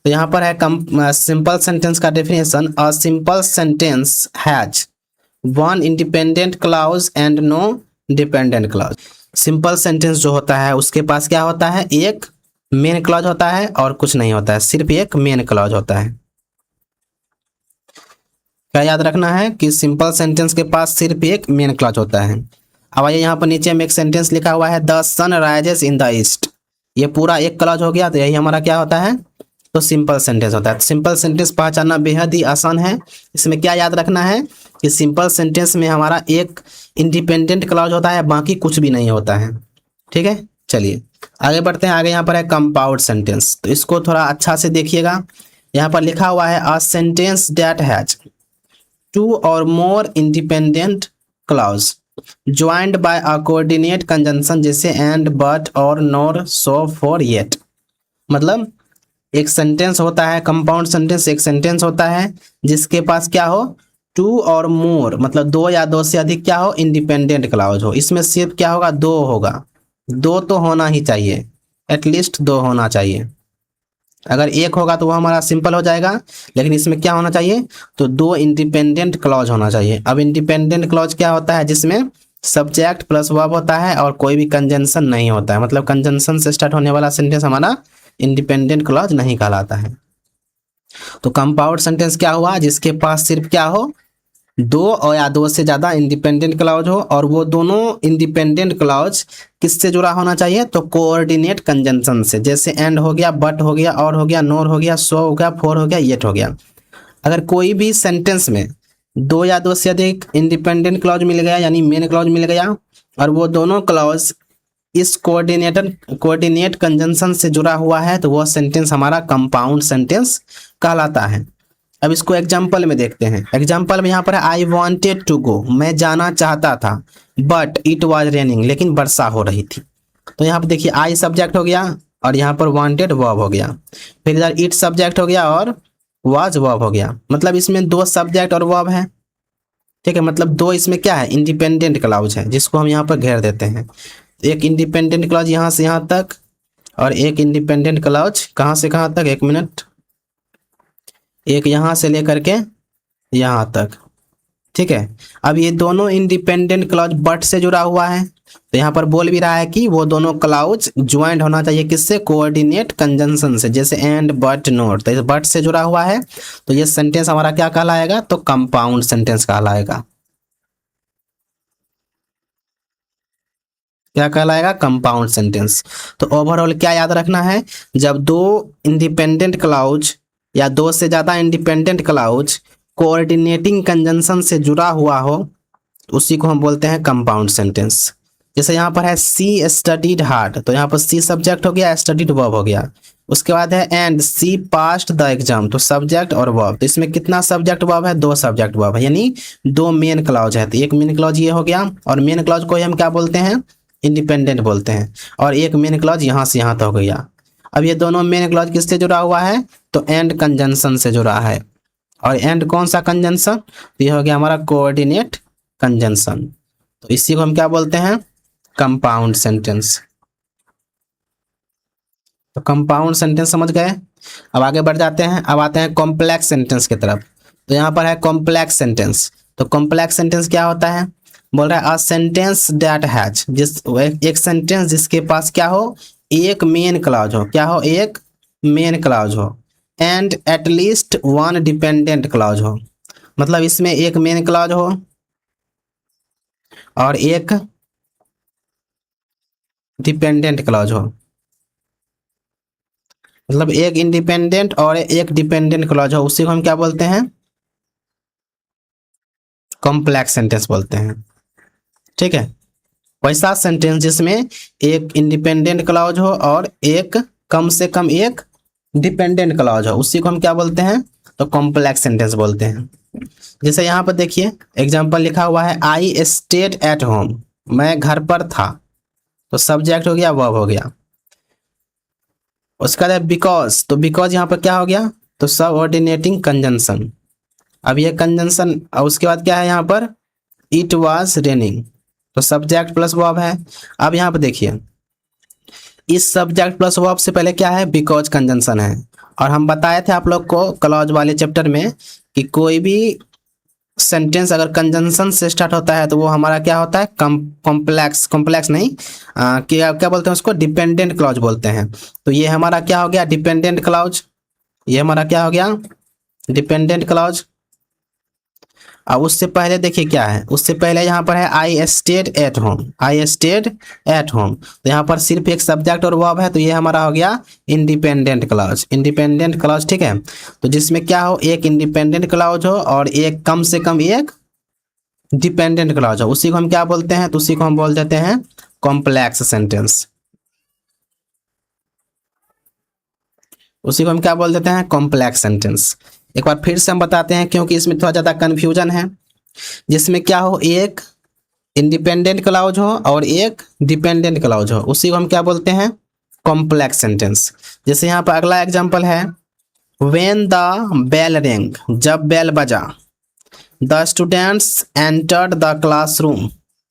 तो यहाँ पर है सिंपल सेंटेंस का definition, a simple sentence has 1 independent clause and no dependent clause. Simple sentence जो होता है उसके पास क्या होता है, एक मेन क्लॉज होता है और कुछ नहीं होता है, सिर्फ एक मेन क्लॉज होता है। क्या याद रखना है कि सिंपल सेंटेंस के पास सिर्फ एक मेन क्लॉज होता है। अब आइए यहाँ पर नीचे में एक सेंटेंस लिखा हुआ है, the sun rises in the east. ये पूरा एक क्लॉज हो गया, तो यही हमारा क्या होता है, तो सिंपल सेंटेंस होता है। सिंपल सेंटेंस पहचानना बेहद ही आसान है। इसमें क्या याद रखना है कि सिंपल सेंटेंस में हमारा एक इंडिपेंडेंट क्लॉज होता है, बाकी कुछ भी नहीं होता है। ठीक है, चलिए आगे बढ़ते हैं। आगे यहाँ पर है कंपाउंड सेंटेंस। तो इसको थोड़ा अच्छा से देखिएगा। यहाँ पर लिखा हुआ है अ sentence that has 2 or more independent clause joined by a coordinate conjunction जैसे and, but, or, nor, so, for, yet। मतलब एक सेंटेंस होता है, कंपाउंड सेंटेंस एक सेंटेंस होता है जिसके पास क्या हो, 2 और मोर, मतलब 2 या 2 से अधिक क्या हो, इंडिपेंडेंट क्लॉज हो। इसमें सिर्फ क्या होगा, 2 होगा, 2 तो होना ही चाहिए, एटलीस्ट 2 होना चाहिए। अगर एक होगा तो वो हमारा सिंपल हो जाएगा, लेकिन इसमें क्या होना चाहिए, तो 2 इंडिपेंडेंट क्लॉज होना चाहिए। अब इंडिपेंडेंट क्लॉज क्या होता है, जिसमें सब्जेक्ट प्लस वर्ब होता है और कोई भी कंजंक्शन नहीं होता है। मतलब कंजंक्शन से स्टार्ट होने वाला सेंटेंस हमारा इंडिपेंडेंट क्लॉज नहीं कहलाता है। तो कंपाउंड सेंटेंस क्या हुआ, जिसके पास सिर्फ क्या हो, 2 और या 2 से ज़्यादा इंडिपेंडेंट क्लॉज हो, और वो दोनों इंडिपेंडेंट क्लॉज किससे जुड़ा होना चाहिए, तो कोऑर्डिनेट कंजंक्शन से। जैसे एंड हो गया, बट हो गया, और हो गया, नोर हो गया, सो हो गया, फोर हो गया, येट हो गया। अगर कोई भी सेंटेंस में 2 या 2 से अधिक इंडिपेंडेंट क्लॉज मिल गया, यानी मेन क्लॉज मिल गया, और वो दोनों क्लॉज इस कोऑर्डिनेट कंजंक्शन से जुड़ा हुआ है, तो वह सेंटेंस हमारा कंपाउंड सेंटेंस कहलाता है। अब इसको एग्जाम्पल में देखते हैं। एग्जाम्पल में यहाँ पर आई वॉन्टेड टू गो, मैं जाना चाहता था, बट इट वॉज रेनिंग, लेकिन वर्षा हो रही थी। तो यहाँ पर देखिए आई सब्जेक्ट हो गया, और यहाँ पर वॉन्टेड वर्ब हो गया, फिर इधर इट सब्जेक्ट हो गया और वॉज वर्ब हो गया। मतलब इसमें 2 सब्जेक्ट और वर्ब है। ठीक है, मतलब 2 इसमें क्या है, इंडिपेंडेंट क्लॉज है, जिसको हम यहाँ पर घेर देते हैं। एक इंडिपेंडेंट क्लॉज यहाँ से यहाँ तक, और एक इंडिपेंडेंट क्लॉज कहाँ से कहाँ तक, एक मिनट, एक यहाँ से लेकर के यहाँ तक, ठीक है। अब ये दोनों इंडिपेंडेंट क्लॉज बट से जुड़ा हुआ है, तो यहाँ पर बोल भी रहा है कि वो दोनों क्लॉज ज्वाइंट होना चाहिए किससे, कोऑर्डिनेट कंजंक्शन से, जैसे एंड बट नोट, तो इस बट से जुड़ा हुआ है, तो ये सेंटेंस हमारा क्या कहलाएगा, तो कंपाउंड सेंटेंस कहलाएगा। क्या कहलाएगा, कंपाउंड सेंटेंस। तो ओवरऑल क्या याद रखना है, जब दो इंडिपेंडेंट क्लॉज या दो से ज्यादा इंडिपेंडेंट क्लॉज कोऑर्डिनेटिंग कंजंक्शन से जुड़ा हुआ हो, उसी को हम बोलते हैं कंपाउंड सेंटेंस। जैसे यहाँ पर है सी स्टडीड हार्ड, तो यहाँ पर सी सब्जेक्ट हो गया, स्टडीड वर्ब हो गया। उसके बाद है and she passed the exam, तो सब्जेक्ट और वर्ब, तो इसमें कितना सब्जेक्ट वर्ब है, दो सब्जेक्ट वर्ब है, यानी दो मेन क्लॉज है। तो एक मेन क्लॉज ये हो गया, और मेन क्लॉज को हम क्या बोलते हैं, इंडिपेंडेंट बोलते हैं, और एक मेन क्लॉज यहाँ से यहाँ तक हो गया। अब ये दोनों मेन क्लॉज किससे जुड़ा हुआ है, तो एंड कंजंक्शन से जुड़ा है। और एंड कौन सा कंजंक्शन, तो ये हो गया हमारा कोऑर्डिनेट कंजंक्शन, तो इसी को हम क्या बोलते हैं, कंपाउंड सेंटेंस। तो कंपाउंड सेंटेंस समझ गए। अब आगे बढ़ जाते हैं, अब आते हैं कॉम्प्लेक्स सेंटेंस की तरफ। तो यहाँ पर है कॉम्प्लेक्स सेंटेंस। तो कॉम्प्लेक्स सेंटेंस क्या होता है, बोल रहा है अ सेंटेंस दैट हैज, एक सेंटेंस जिसके पास क्या हो, एक मेन क्लॉज हो, क्या हो, एक मेन क्लॉज हो, and at least one dependent clause हो, मतलब इसमें एक मेन क्लॉज हो और एक डिपेंडेंट क्लॉज हो, मतलब एक इंडिपेंडेंट और एक डिपेंडेंट क्लॉज हो, उसी को हम क्या बोलते हैं, कॉम्प्लेक्स सेंटेंस बोलते हैं, ठीक है। वैसा सेंटेंस जिसमें एक इंडिपेंडेंट क्लॉज हो और एक कम से कम एक डिपेंडेंट क्लॉज हो, उसी को हम क्या बोलते हैं, तो कॉम्प्लेक्स सेंटेंस बोलते हैं। जैसे यहाँ पर देखिए एग्जांपल लिखा हुआ है आई स्टेड एट होम, मैं घर पर था, तो सब्जेक्ट हो गया, वर्ब हो गया। उसका बाद बिकॉज, तो बिकॉज यहाँ पर क्या हो गया, तो सबऑर्डिनेटिंग कंजंक्शन। अब ये कंजंक्शन, और उसके बाद क्या है यहाँ पर, इट वाज रेनिंग, तो सब्जेक्ट प्लस वर्ब है। अब यहाँ पर देखिए इस सब्जेक्ट प्लस वर्ब से पहले क्या है, बिकॉज कंजंक्शन है। और हम बताए थे आप लोग को क्लॉज वाले चैप्टर में कि कोई भी सेंटेंस अगर कंजंक्शन से स्टार्ट होता है तो वो हमारा क्या होता है, कॉम्प्लेक्स नहीं, क्या क्या बोलते हैं उसको, डिपेंडेंट क्लॉज बोलते हैं। तो ये हमारा क्या हो गया, डिपेंडेंट क्लॉज, ये हमारा क्या हो गया, डिपेंडेंट क्लॉज। अब उससे पहले देखिए क्या है, उससे पहले यहाँ पर है I stayed at home, I stayed at home, तो यहाँ पर सिर्फ एक सब्जेक्ट और वर्ब है, तो ये हमारा हो गया इंडिपेंडेंट क्लॉज, इंडिपेंडेंट क्लॉज, ठीक है। तो जिसमें क्या हो, एक इंडिपेंडेंट क्लॉज हो और एक कम से कम एक डिपेंडेंट क्लॉज हो, उसी को हम क्या बोलते हैं, तो उसी को हम बोल देते हैं कॉम्प्लेक्स सेंटेंस, उसी को हम क्या बोल देते हैं, कॉम्प्लेक्स सेंटेंस। एक बार फिर से हम बताते हैं क्योंकि इसमें थोड़ा ज़्यादा कन्फ्यूजन है। जिसमें क्या हो, एक इंडिपेंडेंट क्लॉज हो और एक डिपेंडेंट क्लॉज हो, उसी को हम क्या बोलते हैं, कॉम्प्लेक्स सेंटेंस। जैसे यहाँ पर अगला एग्जांपल है व्हेन द बेल रिंग, जब बेल बजा, the students entered the classroom,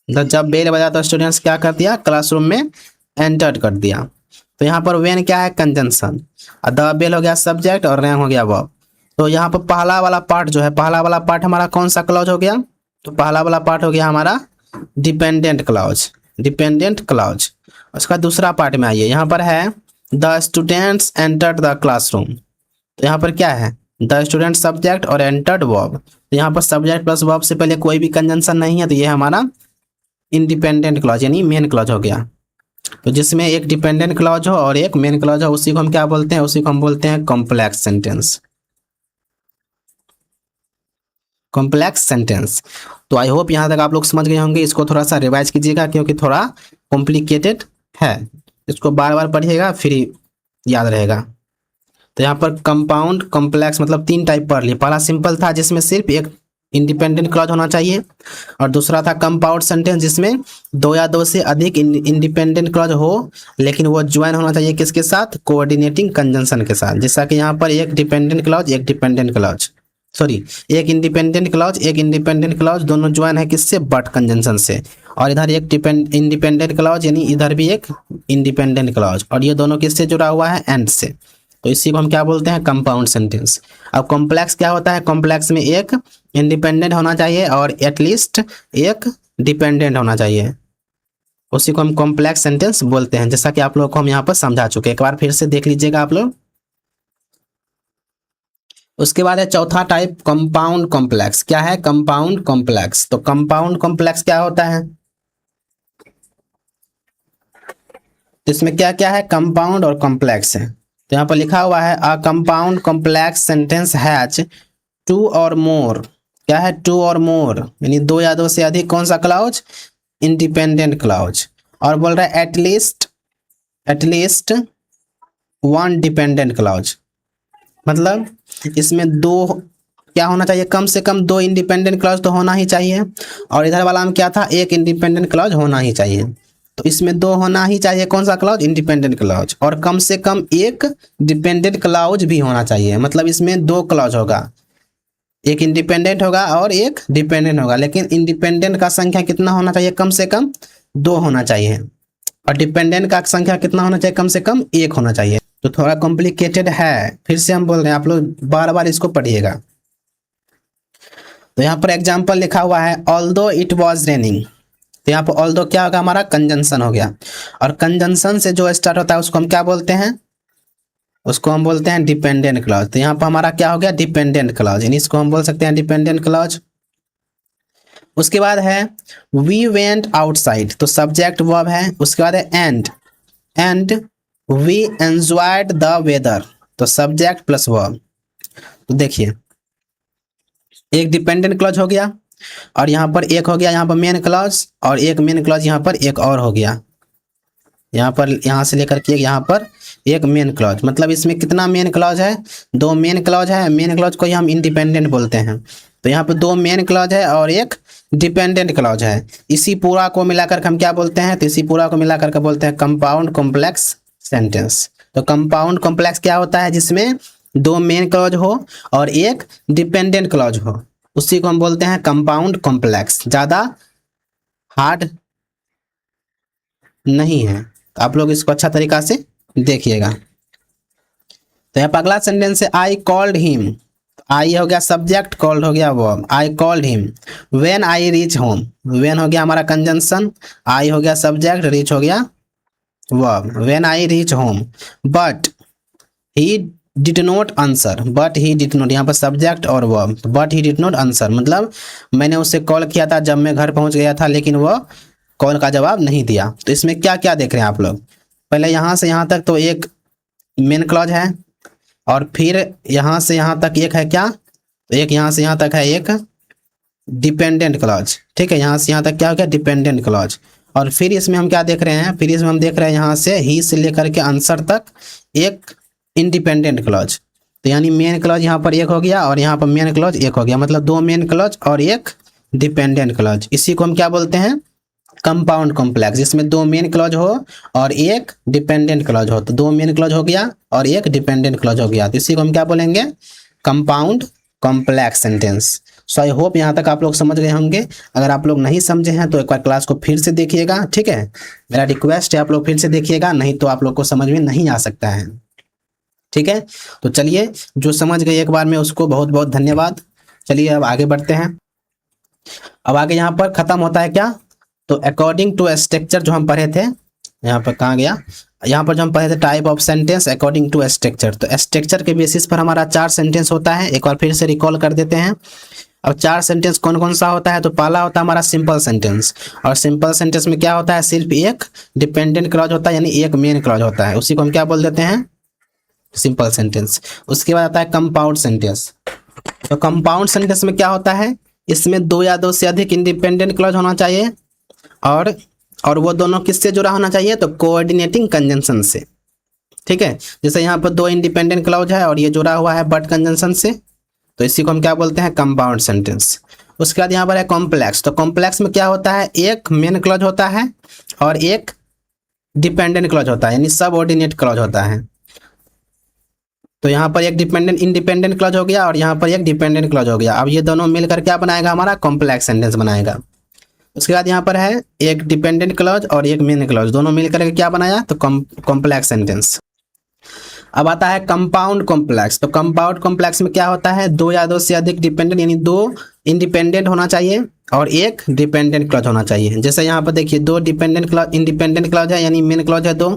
जब बेल बजा तो स्टूडेंट्स क्या कर दिया, क्लासरूम में एंटर्ड कर दिया। तो यहाँ पर व्हेन क्या है, कंजंक्शन, द बेल हो गया सब्जेक्ट और रिंग हो गया वर्ब। तो यहाँ पर पहला वाला पार्ट जो है, पहला वाला पार्ट हमारा कौन सा क्लॉज हो गया, तो पहला वाला पार्ट हो गया हमारा डिपेंडेंट क्लॉज, डिपेंडेंट क्लॉज। उसका दूसरा पार्ट में आइए, यहाँ पर है the students entered the classroom, तो यहाँ पर क्या है, द स्टूडेंट सब्जेक्ट और एंटर्ड वर्ब, तो यहाँ पर सब्जेक्ट प्लस वर्ब से पहले कोई भी कंजंक्शन नहीं है, तो ये हमारा इंडिपेंडेंट क्लॉज यानी मेन क्लॉज हो गया। तो जिसमें एक डिपेंडेंट क्लॉज हो और एक मेन क्लॉज हो, उसी को हम क्या बोलते हैं, उसी को हम बोलते हैं कॉम्प्लेक्स सेंटेंस, कॉम्प्लेक्स सेंटेंस। तो आई होप यहाँ तक आप लोग समझ गए होंगे। इसको थोड़ा सा रिवाइज कीजिएगा क्योंकि थोड़ा कॉम्प्लिकेटेड है, इसको बार बार पढ़िएगा फिर याद रहेगा। तो यहाँ पर कंपाउंड कॉम्प्लेक्स मतलब तीन टाइप पढ़ लिए। पहला सिंपल था जिसमें सिर्फ एक इंडिपेंडेंट क्लॉज होना चाहिए, और दूसरा था कंपाउंड सेंटेंस जिसमें दो या दो से अधिक इंडिपेंडेंट क्लॉज हो लेकिन वो ज्वाइन होना चाहिए किसके साथ, कोऑर्डिनेटिंग कंजंक्शन के साथ, जैसा कि यहाँ पर एक डिपेंडेंट क्लॉज एक डिपेंडेंट क्लॉज। सॉरी, एक इंडिपेंडेंट क्लॉज दोनों ज्वाइन है किससे, बट कंजंक्शन से, और इधर एक इंडिपेंडेंट क्लॉज यानी इधर भी एक इंडिपेंडेंट क्लॉज, और ये दोनों किससे जुड़ा हुआ है, एंड से। तो इसी को हम क्या बोलते हैं, कंपाउंड सेंटेंस। अब कॉम्प्लेक्स क्या होता है, कॉम्प्लेक्स में एक इंडिपेंडेंट होना चाहिए और एटलीस्ट एक डिपेंडेंट होना चाहिए, उसी को हम कॉम्प्लेक्स सेंटेंस बोलते हैं, जैसा कि आप लोगों को हम यहाँ पर समझा चुके हैं। एक बार फिर से देख लीजिएगा आप लोग। उसके बाद है चौथा टाइप, कंपाउंड कॉम्प्लेक्स। क्या है, कंपाउंड कॉम्प्लेक्स। तो कंपाउंड कॉम्प्लेक्स क्या होता है, तो इसमें क्या क्या है, कंपाउंड और कॉम्प्लेक्स है। तो यहाँ पर लिखा हुआ है a compound complex sentence has two or more. क्या है, टू और मोर यानी दो या दो से अधिक कौन सा क्लॉज, इंडिपेंडेंट क्लॉज। और बोल रहा है एटलीस्ट वन डिपेंडेंट क्लॉज, मतलब इसमें दो क्या होना चाहिए, कम से कम दो इंडिपेंडेंट क्लॉज तो होना ही चाहिए, और इधर वाला में क्या था, एक इंडिपेंडेंट क्लॉज होना ही चाहिए। तो इसमें दो होना ही चाहिए, कौन सा क्लॉज, इंडिपेंडेंट क्लॉज, और कम से कम एक डिपेंडेंट क्लॉज भी होना चाहिए, मतलब इसमें दो क्लॉज होगा, एक इंडिपेंडेंट होगा और एक डिपेंडेंट होगा, लेकिन इंडिपेंडेंट का संख्या कितना होना चाहिए, कम से कम दो होना चाहिए, और डिपेंडेंट का संख्या कितना होना चाहिए, कम से कम एक होना चाहिए। तो थोड़ा कॉम्प्लिकेटेड है, फिर से हम बोल रहे हैं, आप लोग बार बार इसको पढ़िएगा। तो यहाँ पर एग्जाम्पल लिखा हुआ है ऑल्दो इट वॉज रेनिंग। तो यहाँ पर ऑल्दो क्या होगा, हमारा कंजंक्शन हो गया, और कंजंक्शन से जो स्टार्ट होता है उसको हम क्या बोलते हैं, उसको हम बोलते हैं डिपेंडेंट क्लॉज। तो यहाँ पर हमारा क्या हो गया, डिपेंडेंट क्लॉज, यानी इसको हम बोल सकते हैं डिपेंडेंट क्लॉज। उसके बाद है वी वेंट आउटसाइड, तो सब्जेक्ट वर्ब है। उसके बाद है and we enjoyed the weather, तो सब्जेक्ट प्लस वर्ब। तो देखिए एक डिपेंडेंट क्लॉज हो गया, और यहाँ पर एक हो गया यहाँ पर मेन क्लॉज, और एक मेन क्लॉज यहाँ पर एक और हो गया, यहाँ पर यहाँ से लेकर के यहाँ पर एक मेन क्लॉज, मतलब इसमें कितना मेन क्लॉज है, दो मेन क्लॉज है। मेन क्लॉज को ही हम इंडिपेंडेंट बोलते हैं। तो यहाँ पर दो मेन क्लॉज है और एक डिपेंडेंट क्लॉज है। इसी पूरा को मिलाकर हम क्या बोलते हैं, तो इसी पूरा को मिलाकर के बोलते हैं कंपाउंड कॉम्प्लेक्स सेंटेंस। तो कंपाउंड कॉम्प्लेक्स क्या होता है, जिसमें दो मेन क्लॉज हो और एक डिपेंडेंट क्लॉज हो, उसी को हम बोलते हैं कंपाउंड कॉम्प्लेक्स। ज़्यादा हार्ड नहीं है, तो आप लोग इसको अच्छा तरीका से देखिएगा। तो यहाँ पर अगला सेंटेंस है आई कॉल्ड हिम। आई हो गया सब्जेक्ट, कॉल्ड हो गया verb. I called him when I reach home. When हो गया हमारा कंजंक्शन, आई हो गया सब्जेक्ट, रीच हो गया verb. When I reach home but he did not answer. But he did not, यहाँ पर सब्जेक्ट और verb. But he did not answer मतलब मैंने उससे कॉल किया था जब मैं घर पहुंच गया था, लेकिन वह कॉल का जवाब नहीं दिया। तो इसमें क्या क्या देख रहे हैं आप लोग, पहले यहाँ से यहाँ तक तो एक मेन क्लॉज है, और फिर यहाँ से यहाँ तक एक है क्या, तो एक यहाँ से यहाँ तक है एक डिपेंडेंट क्लॉज। ठीक है, यहाँ से यहाँ तक क्या हो गया, डिपेंडेंट क्लॉज। और फिर इसमें हम क्या देख रहे हैं, फिर इसमें हम देख रहे हैं यहाँ से ही से लेकर के आंसर तक एक इंडिपेंडेंट क्लॉज। तो यानी मेन क्लॉज यहाँ पर एक हो गया और यहाँ पर मेन क्लॉज एक हो गया, मतलब दो मेन क्लॉज और एक डिपेंडेंट क्लॉज। इसी को हम क्या बोलते हैं, कंपाउंड कॉम्प्लेक्स, जिसमें दो मेन क्लॉज हो और एक डिपेंडेंट क्लॉज हो। तो दो मेन क्लॉज हो गया और एक डिपेंडेंट क्लॉज हो गया, तो इसी को हम क्या बोलेंगे, compound complex sentence. So I hope यहाँ तक आप लोग समझ गए होंगे। अगर आप लोग नहीं समझे हैं तो एक बार क्लास को फिर से देखिएगा, ठीक है, मेरा रिक्वेस्ट है आप लोग फिर से देखिएगा, नहीं तो आप लोग को समझ में नहीं आ सकता है। ठीक है, तो चलिए जो समझ गए एक बार में उसको बहुत बहुत धन्यवाद। चलिए अब आगे बढ़ते हैं। अब आगे यहाँ पर खत्म होता है क्या, तो अकॉर्डिंग टू स्ट्रक्चर जो हम पढ़े थे, यहाँ पर कहाँ गया, यहाँ पर जो हम पढ़े थे type of sentence according to structure. तो स्ट्रक्चर के बेसिस पर हमारा चार सेंटेंस होता है, एक बार फिर से रिकॉल कर देते हैं। अब चार सेंटेंस कौन कौन सा होता है, तो पहला होता है हमारा सिंपल सेंटेंस, और सिंपल सेंटेंस में क्या होता है, सिर्फ एक डिपेंडेंट क्लॉज होता है, यानी एक मेन क्लॉज होता है, उसी को हम क्या बोल देते हैं, सिंपल सेंटेंस। उसके बाद आता है कंपाउंड सेंटेंस। तो कंपाउंड सेंटेंस में क्या होता है, इसमें दो या दो से अधिक इंडिपेंडेंट क्लॉज होना चाहिए, और वो दोनों किससे जुड़ा होना चाहिए, तो कोऑर्डिनेटिंग कंजंक्शन से। ठीक है, जैसे यहाँ पर दो इंडिपेंडेंट क्लॉज है और ये जुड़ा हुआ है बट कंजंक्शन से, तो इसी को हम क्या बोलते हैं, कंपाउंड सेंटेंस। उसके बाद यहाँ पर है कॉम्प्लेक्स। तो कॉम्प्लेक्स में क्या होता है, एक मेन क्लॉज होता है और एक डिपेंडेंट क्लॉज होता है, यानी सबऑर्डिनेट क्लॉज होता है। तो यहाँ पर एक डिपेंडेंट इंडिपेंडेंट क्लॉज हो गया और यहाँ पर एक डिपेंडेंट क्लॉज हो गया। अब ये दोनों मिलकर क्या बनाएगा, हमारा कॉम्प्लेक्स सेंटेंस बनाएगा। उसके बाद यहाँ पर है एक डिपेंडेंट क्लॉज और एक मेन क्लॉज, दोनों मिलकर के क्या बनाया, तो कॉम्प्लेक्स सेंटेंस। अब आता है कंपाउंड कॉम्प्लेक्स। तो कंपाउंड कॉम्प्लेक्स में क्या होता है, दो या दो से अधिक डिपेंडेंट यानी दो इंडिपेंडेंट होना चाहिए और एक डिपेंडेंट क्लॉज होना चाहिए। जैसे यहाँ पर देखिए दो डिपेंडेंट क्लॉज इंडिपेंडेंट क्लॉज है यानी मेन क्लॉज है दो,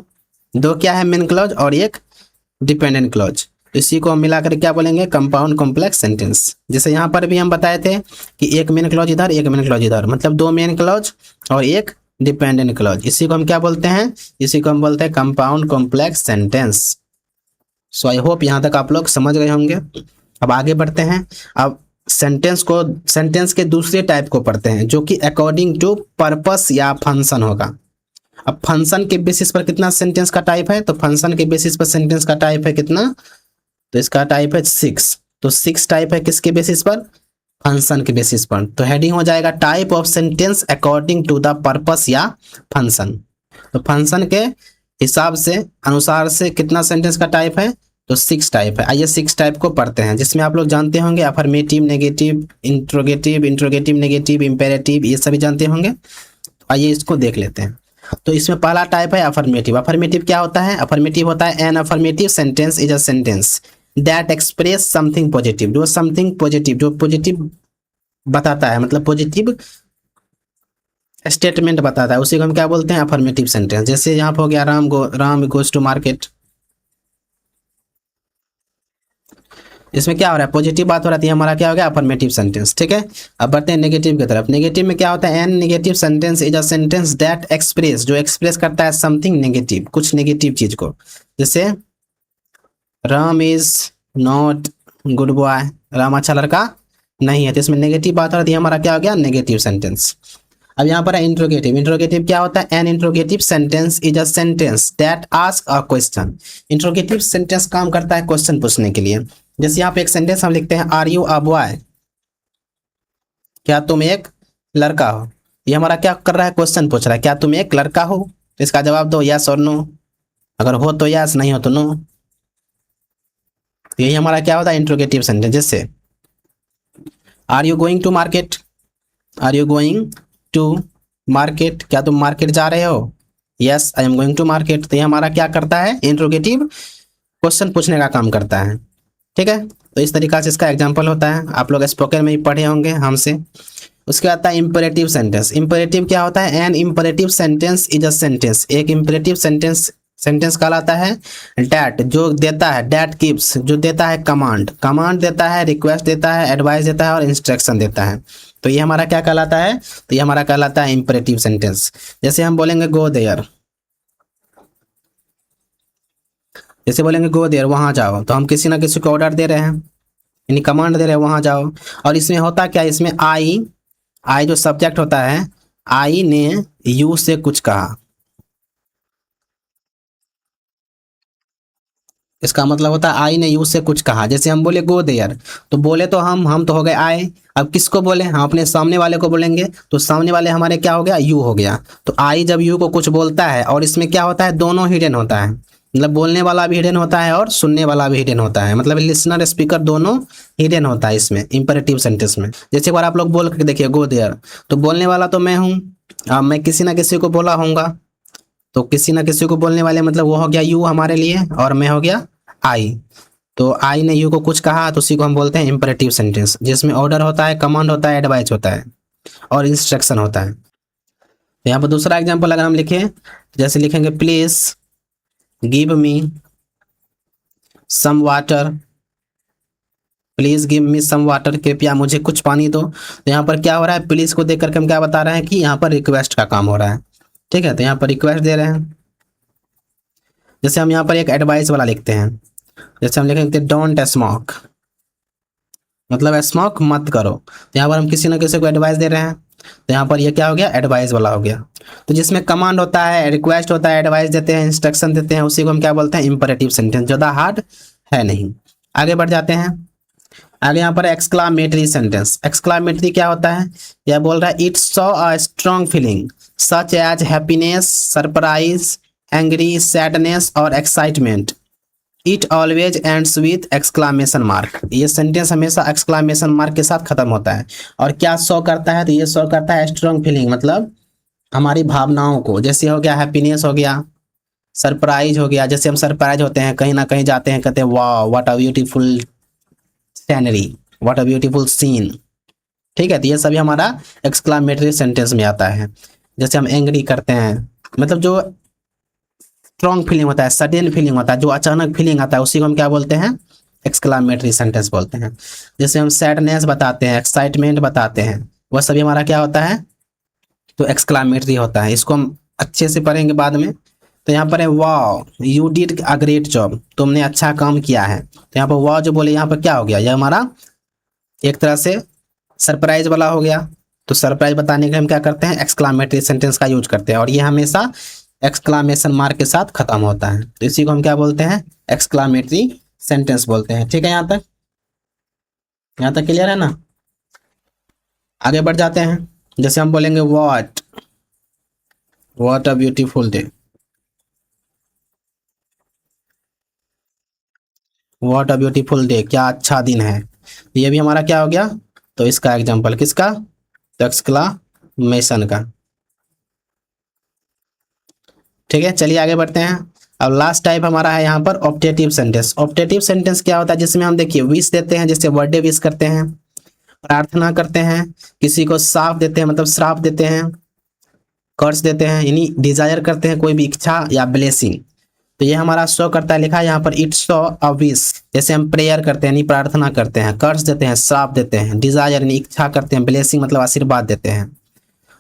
दो क्या है मेन क्लॉज और एक डिपेंडेंट क्लॉज। इसी को हम मिलाकर क्या बोलेंगे, कंपाउंड कॉम्प्लेक्स सेंटेंस। जैसे यहाँ पर भी हम बताए थे कि एक मेन क्लॉज इधर एक मेन क्लॉज इधर, मतलब दो मेन क्लॉज और एक डिपेंडेंट क्लॉज। इसी को हम क्या बोलते हैं, इसी को हम बोलते हैं compound complex sentence. So I hope यहाँ तक आप लोग समझ गए होंगे। अब आगे बढ़ते हैं। अब सेंटेंस के दूसरे टाइप को पढ़ते हैं जो कि अकॉर्डिंग टू पर्पस या फंक्शन होगा। अब फंक्शन के बेसिस पर कितना सेंटेंस का टाइप है, तो फंक्शन के बेसिस पर सेंटेंस का टाइप है कितना, तो इसका टाइप है 6। तो 6 टाइप है किसके बेसिस पर, फंक्शन के बेसिस पर। तो हेडिंग हो जाएगा type of sentence according to the purpose या फंक्शन। तो फंक्शन के हिसाब से अनुसार से कितना सेंटेंस का टाइप है, तो 6 टाइप है। आइए 6 टाइप को पढ़ते हैं, जिसमें आप लोग जानते होंगे affirmative, negative, interrogative, interrogative negative, imperative, ये सभी जानते होंगे। आइए इसको देख लेते हैं। तो इसमें पहला टाइप है अफर्मेटिव। अफर्मेटिव क्या होता है, अफर्मेटिव होता है an affirmative sentence is a sentence that express something positive. जो समथिंग पॉजिटिव, जो पॉजिटिव बताता है, मतलब पॉजिटिव स्टेटमेंट बताता है, उसी को हम क्या बोलते हैं, अफर्मेटिव सेंटेंस। जैसे यहाँ पर हो गया राम गोज टू मार्केट। इसमें क्या हो रहा है, पॉजिटिव बात हो रही है, हमारा क्या हो गया, अफर्मेटिव सेंटेंस। ठीक है, अब बढ़ते हैं नेगेटिव की तरफ। नेगेटिव में क्या होता है, an negative sentence is a sentence that express, जो एक्सप्रेस करता है समथिंग नेगेटिव, कुछ नेगेटिव चीज को। जैसे Ram is not good boy, Ram अच्छा लड़का नहीं है, तो इसमें नेगेटिव बात हो रही है, हमारा क्या हो गया, नेगेटिव सेंटेंस। अब यहाँ पर है इंट्रोगेटिव। इंट्रोगेटिव क्या होता है, an interrogative sentence is a sentence that ask a question. Interrogative sentence काम करता है क्वेश्चन पूछने के लिए। जैसे यहाँ पे एक सेंटेंस हम लिखते हैं, आर यू अ बॉय, क्या तुम एक लड़का हो। ये हमारा क्या कर रहा है, क्वेश्चन पूछ रहा है, क्या तुम एक लड़का हो। तो इसका जवाब दो यस और नो, अगर हो तो यस, नहीं हो तो नो। यही हमारा क्या होता है, इंट्रोगेटिव सेंटेंस। जैसे are you going to market, are you going to market, क्या तुम मार्केट जा रहे हो, yes I am going to market. तो ये हमारा क्या करता है, इंट्रोगेटिव क्वेश्चन पूछने का काम करता है। ठीक है, तो इस तरीका से इसका एग्जाम्पल होता है, आप लोग स्पोकन में ही पढ़े होंगे हमसे। उसके बाद आता है इंपेरेटिव सेंटेंस। इंपेरेटिव क्या होता है, an imperative sentence is a sentence, एक इंपेरेटिव सेंटेंस कहलाता है डैट, जो देता है, डैट गिव्स, जो देता है कमांड, कमांड देता है, रिक्वेस्ट देता है, एडवाइस देता है और इंस्ट्रक्शन देता है। तो ये हमारा क्या कहलाता है, तो ये हमारा कहलाता है इंपेरेटिव सेंटेंस। जैसे हम बोलेंगे गो देयर, जैसे बोलेंगे गो देयर, वहां जाओ, तो हम किसी ना किसी को ऑर्डर दे रहे हैं, यानी कमांड दे रहे हैं वहां जाओ। और इसमें होता क्या है, इसमें आई जो सब्जेक्ट होता है, आई ने यू से कुछ कहा, इसका मतलब होता है आई ने यू से कुछ कहा। जैसे हम बोले गो देयर, तो बोले तो हम तो हो गए आए, अब किसको बोले, हम अपने सामने वाले को बोलेंगे, तो सामने वाले हमारे क्या हो गया, यू हो गया। तो आई जब यू को कुछ बोलता है, और इसमें क्या होता है, दोनों हिडन होता है, मतलब बोलने वाला भी हिडन होता है और सुनने वाला भी हिडन होता है, मतलब लिसनर स्पीकर दोनों हिडन होता है इसमें इंपेरेटिव सेंटेंस में। जैसे एक बार आप लोग बोल के देखिए गो देयर, तो बोलने वाला तो मैं हूँ, अब मैं किसी ना किसी को बोला होऊंगा, तो किसी ना किसी को बोलने वाले मतलब वो हो गया यू हमारे लिए, और मैं हो गया आई। तो आई ने यू को कुछ कहा, तो उसी को हम बोलते हैं इंपेरेटिव सेंटेंस, जिसमें ऑर्डर होता है, कमांड होता है, एडवाइस होता है और इंस्ट्रक्शन होता है। तो यहाँ पर दूसरा एग्जाम्पल अगर हम लिखें, जैसे लिखेंगे please give me some water, please give me some water, कृपया मुझे कुछ पानी दो। तो यहाँ पर क्या हो रहा है, प्लीज को देख करके हम क्या बता रहे हैं कि यहाँ पर रिक्वेस्ट का काम हो रहा है। ठीक है, तो यहाँ पर रिक्वेस्ट दे रहे हैं। जैसे हम यहाँ पर एक एडवाइस वाला लिखते हैं, जैसे हम लिखेंगे डोंट स्मोक, मतलब स्मोक मत करो। तो यहाँ पर हम किसी ना किसी को एडवाइस दे रहे हैं, तो यहाँ पर ये क्या हो गया, एडवाइस वाला हो गया। तो जिसमें कमांड होता है, रिक्वेस्ट होता है, एडवाइस देते हैं, इंस्ट्रक्शन देते हैं, उसी को हम क्या बोलते हैं, इंपेरेटिव सेंटेंस। ज़्यादा हार्ड है नहीं। आगे बढ़ जाते हैं। आगे यहाँ पर एक्सक्लामेटरी सेंटेंस। एक्सक्लामेटरी क्या होता है, यह बोल रहा है it show a strong feeling such as happiness, surprise, angry, sadness और excitement. It always ends with exclamation mark. ये सेंटेंस हमेशा एक्सक्लामेशन मार्क के साथ खत्म होता है। और क्या शो करता है, तो ये शो करता है स्ट्रॉन्ग फीलिंग, मतलब हमारी भावनाओं को। जैसे हो गया हैप्पीनेस, हो गया सरप्राइज, हो गया जैसे हम सरप्राइज होते हैं, कहीं ना कहीं जाते हैं, कहते हैं वाह what a beautiful scenery, what a beautiful scene. ठीक है, तो ये सभी हमारा एक्सक्लामेटरी सेंटेंस में आता है। जैसे हम एंग्री करते हैं, मतलब जो स्ट्रॉन्ग फीलिंग होता है, सडन फीलिंग होता है, जो अचानक फीलिंग आता है, उसी को हम क्या बोलते हैं, एक्सक्लामेटरी सेंटेंस बोलते हैं। जैसे हम सैडनेस बताते हैं, एक्साइटमेंट बताते हैं, वह सभी हमारा क्या होता है, तो एक्सक्लामेटरी होता है। इसको हम अच्छे से पढ़ेंगे बाद में। तो यहाँ पर है वाह you did a great job, तुमने अच्छा काम किया है। तो यहाँ पर वाह जो बोले, यहाँ पर क्या हो गया, यह हमारा एक तरह से सरप्राइज वाला हो गया। तो सरप्राइज बताने के लिए हम क्या करते हैं, एक्सक्लामेटरी सेंटेंस का यूज करते हैं, और ये हमेशा एक्सक्लामेशन मार्क के साथ खत्म होता है। तो इसी को हम क्या बोलते हैं, एक्सक्लामेटरी सेंटेंस बोलते हैं। ठीक है, यहाँ तक क्लियर है ना। आगे बढ़ जाते हैं। जैसे हम बोलेंगे what a beautiful day, what a beautiful day, क्या अच्छा दिन है। ये भी हमारा क्या हो गया, तो इसका एग्जांपल किसका, तो एक्सक्लामेशन का। ठीक है, चलिए आगे बढ़ते हैं। अब लास्ट टाइप हमारा है यहाँ पर ऑप्टेटिव सेंटेंस। ऑप्टेटिव सेंटेंस क्या होता है, जिसमें हम देखिए विश देते हैं, जैसे बर्थडे विश करते हैं, प्रार्थना करते हैं, किसी को साफ देते हैं मतलब श्राप देते हैं, कर्ज देते हैं, यानी डिजायर करते हैं कोई भी इच्छा या ब्लेसिंग। तो ये हमारा शो करता है, लिखा है यहाँ पर इट शो अ विश। जैसे हम प्रेयर करते हैं यानी प्रार्थना करते हैं, कर्ज देते हैं, श्राप देते हैं, डिजायर यानी इच्छा करते हैं, ब्लेसिंग मतलब आशीर्वाद देते हैं।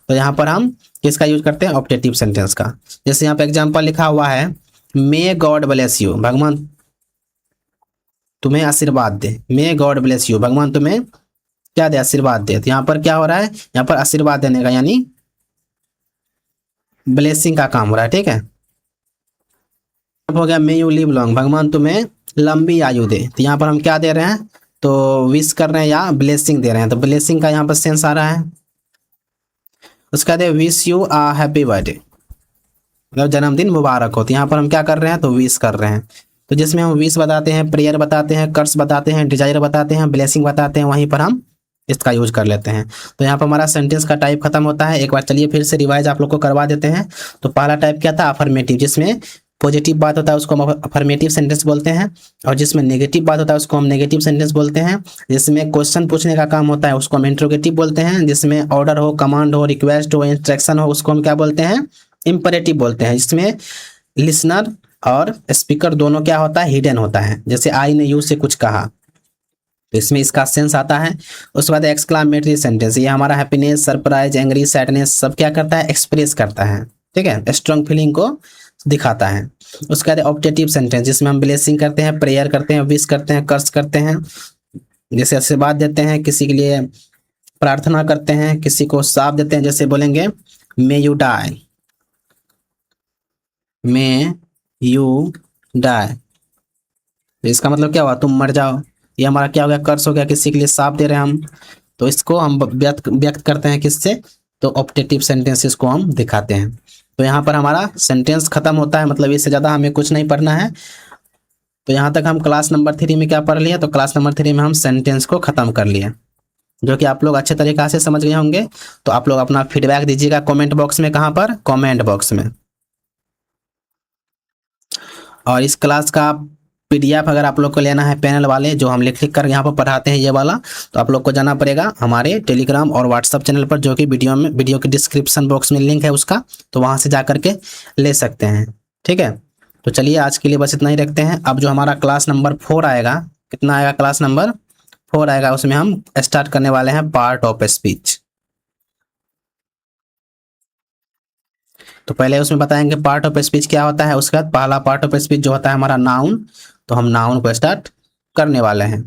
तो यहाँ पर हम किसका यूज करते हैं, ऑप्टेटिव सेंटेंस का। जैसे यहाँ पे एग्जांपल लिखा हुआ है, मे गॉड ब्लेस यू, भगवान तुम्हें आशीर्वाद दे। मे गॉड ब्लेस यू, भगवान तुम्हें क्या दे, आशीर्वाद दे। तो यहाँ पर क्या हो रहा है, यहाँ पर आशीर्वाद देने का यानी ब्लेसिंग का काम हो रहा है। ठीक है, अब हो गया मे यू लिव लॉन्ग, भगवान तुम्हें लंबी आयु दे। तो यहाँ पर हम क्या दे रहे हैं, तो विश कर रहे हैं या ब्लेसिंग दे रहे हैं। तो ब्लेसिंग का यहाँ पर सेंस आ रहा है। उसका they wish you a happy birthday, मतलब जन्मदिन मुबारक हो। तो यहाँ पर हम क्या कर रहे हैं, तो विश कर रहे हैं। तो जिसमें हम विश बताते हैं, प्रेयर बताते हैं, कर्स बताते हैं, डिजायर बताते हैं, ब्लेसिंग बताते हैं, वहीं पर हम इसका यूज कर लेते हैं। तो यहाँ पर हमारा सेंटेंस का टाइप खत्म होता है। एक बार चलिए फिर से रिवाइज आप लोग को करवा देते हैं। तो पहला टाइप क्या था, अफर्मेटिव, जिसमें पॉजिटिव बात होता है उसको हम अफर्मेटिव सेंटेंस बोलते हैं, और जिसमें नेगेटिव बात होता है उसको हम नेगेटिव सेंटेंस बोलते हैं। जिसमें क्वेश्चन पूछने का काम होता है उसको हम इंट्रोगेटिव बोलते हैं। जिसमें ऑर्डर हो, कमांड हो, रिक्वेस्ट हो, इंस्ट्रक्शन हो, उसको हम क्या बोलते हैं, इंपरेटिव बोलते हैं। इसमें लिसनर और स्पीकर दोनों क्या होता है, हिडन होता है। जैसे आई ने यू से कुछ कहा, तो इसमें इसका सेंस आता है। उसके बाद एक्सक्लामेटरी सेंटेंस, ये हमारा हैप्पीनेस, सरप्राइज, एंग्री, सैडनेस सब क्या करता है, एक्सप्रेस करता है। ठीक है, स्ट्रॉन्ग फीलिंग को दिखाता है। उसके बाद ऑप्टेटिव सेंटेंस, जिसमें हम ब्लेसिंग करते हैं, प्रेयर करते हैं, विश करते हैं, कर्स करते हैं, जैसे आशीर्वाद देते हैं, किसी के लिए प्रार्थना करते हैं, किसी को श्राप देते हैं, जैसे बोलेंगे may you die, may you die. इसका मतलब क्या हुआ, तुम मर जाओ। ये हमारा क्या हो गया, कर्स हो गया, किसी के लिए श्राप दे रहे हैं हम। तो इसको हम व्यक्त करते हैं किससे, तो ऑप्टेटिव सेंटेंसेस को हम दिखाते हैं। तो यहाँ पर हमारा सेंटेंस खत्म होता है, मतलब इससे ज़्यादा हमें कुछ नहीं पढ़ना है। तो यहाँ तक हम क्लास नंबर 3 में क्या पढ़ लिए, तो क्लास नंबर 3 में हम सेंटेंस को खत्म कर लिए, जो कि आप लोग अच्छे तरीक़ा से समझ गए होंगे। तो आप लोग अपना फीडबैक दीजिएगा कमेंट बॉक्स में, कहाँ पर, कमेंट बॉक्स में। और इस क्लास का पीडीएफ अगर आप लोग को लेना है, पैनल वाले जो हम लिख कर यहाँ पर पढ़ाते हैं ये वाला, तो आप लोग को जाना पड़ेगा हमारे टेलीग्राम और व्हाट्सअप चैनल पर, जो कि वीडियो के डिस्क्रिप्शन बॉक्स में लिंक है उसका, तो वहाँ से जा करके ले सकते हैं। ठीक है, तो चलिए आज के लिए बस इतना ही रखते हैं। अब जो हमारा क्लास नंबर 4 आएगा, कितना आएगा, क्लास नंबर 4 आएगा, उसमें हम स्टार्ट करने वाले हैं पार्ट ऑफ स्पीच। तो पहले उसमें बताएंगे पार्ट ऑफ स्पीच क्या होता है। उसके बाद पहला पार्ट ऑफ स्पीच जो होता है हमारा नाउन, तो हम नाउन को स्टार्ट करने वाले हैं।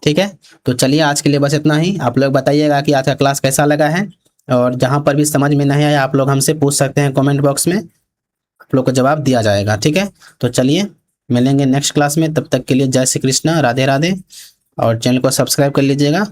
ठीक है, तो चलिए आज के लिए बस इतना ही। आप लोग बताइएगा कि आज का क्लास कैसा लगा है, और जहाँ पर भी समझ में नहीं आया आप लोग हमसे पूछ सकते हैं कमेंट बॉक्स में, आप लोग को जवाब दिया जाएगा। ठीक है, तो चलिए मिलेंगे नेक्स्ट क्लास में, तब तक के लिए जय श्री कृष्णा, राधे राधे, और चैनल को सब्सक्राइब कर लीजिएगा।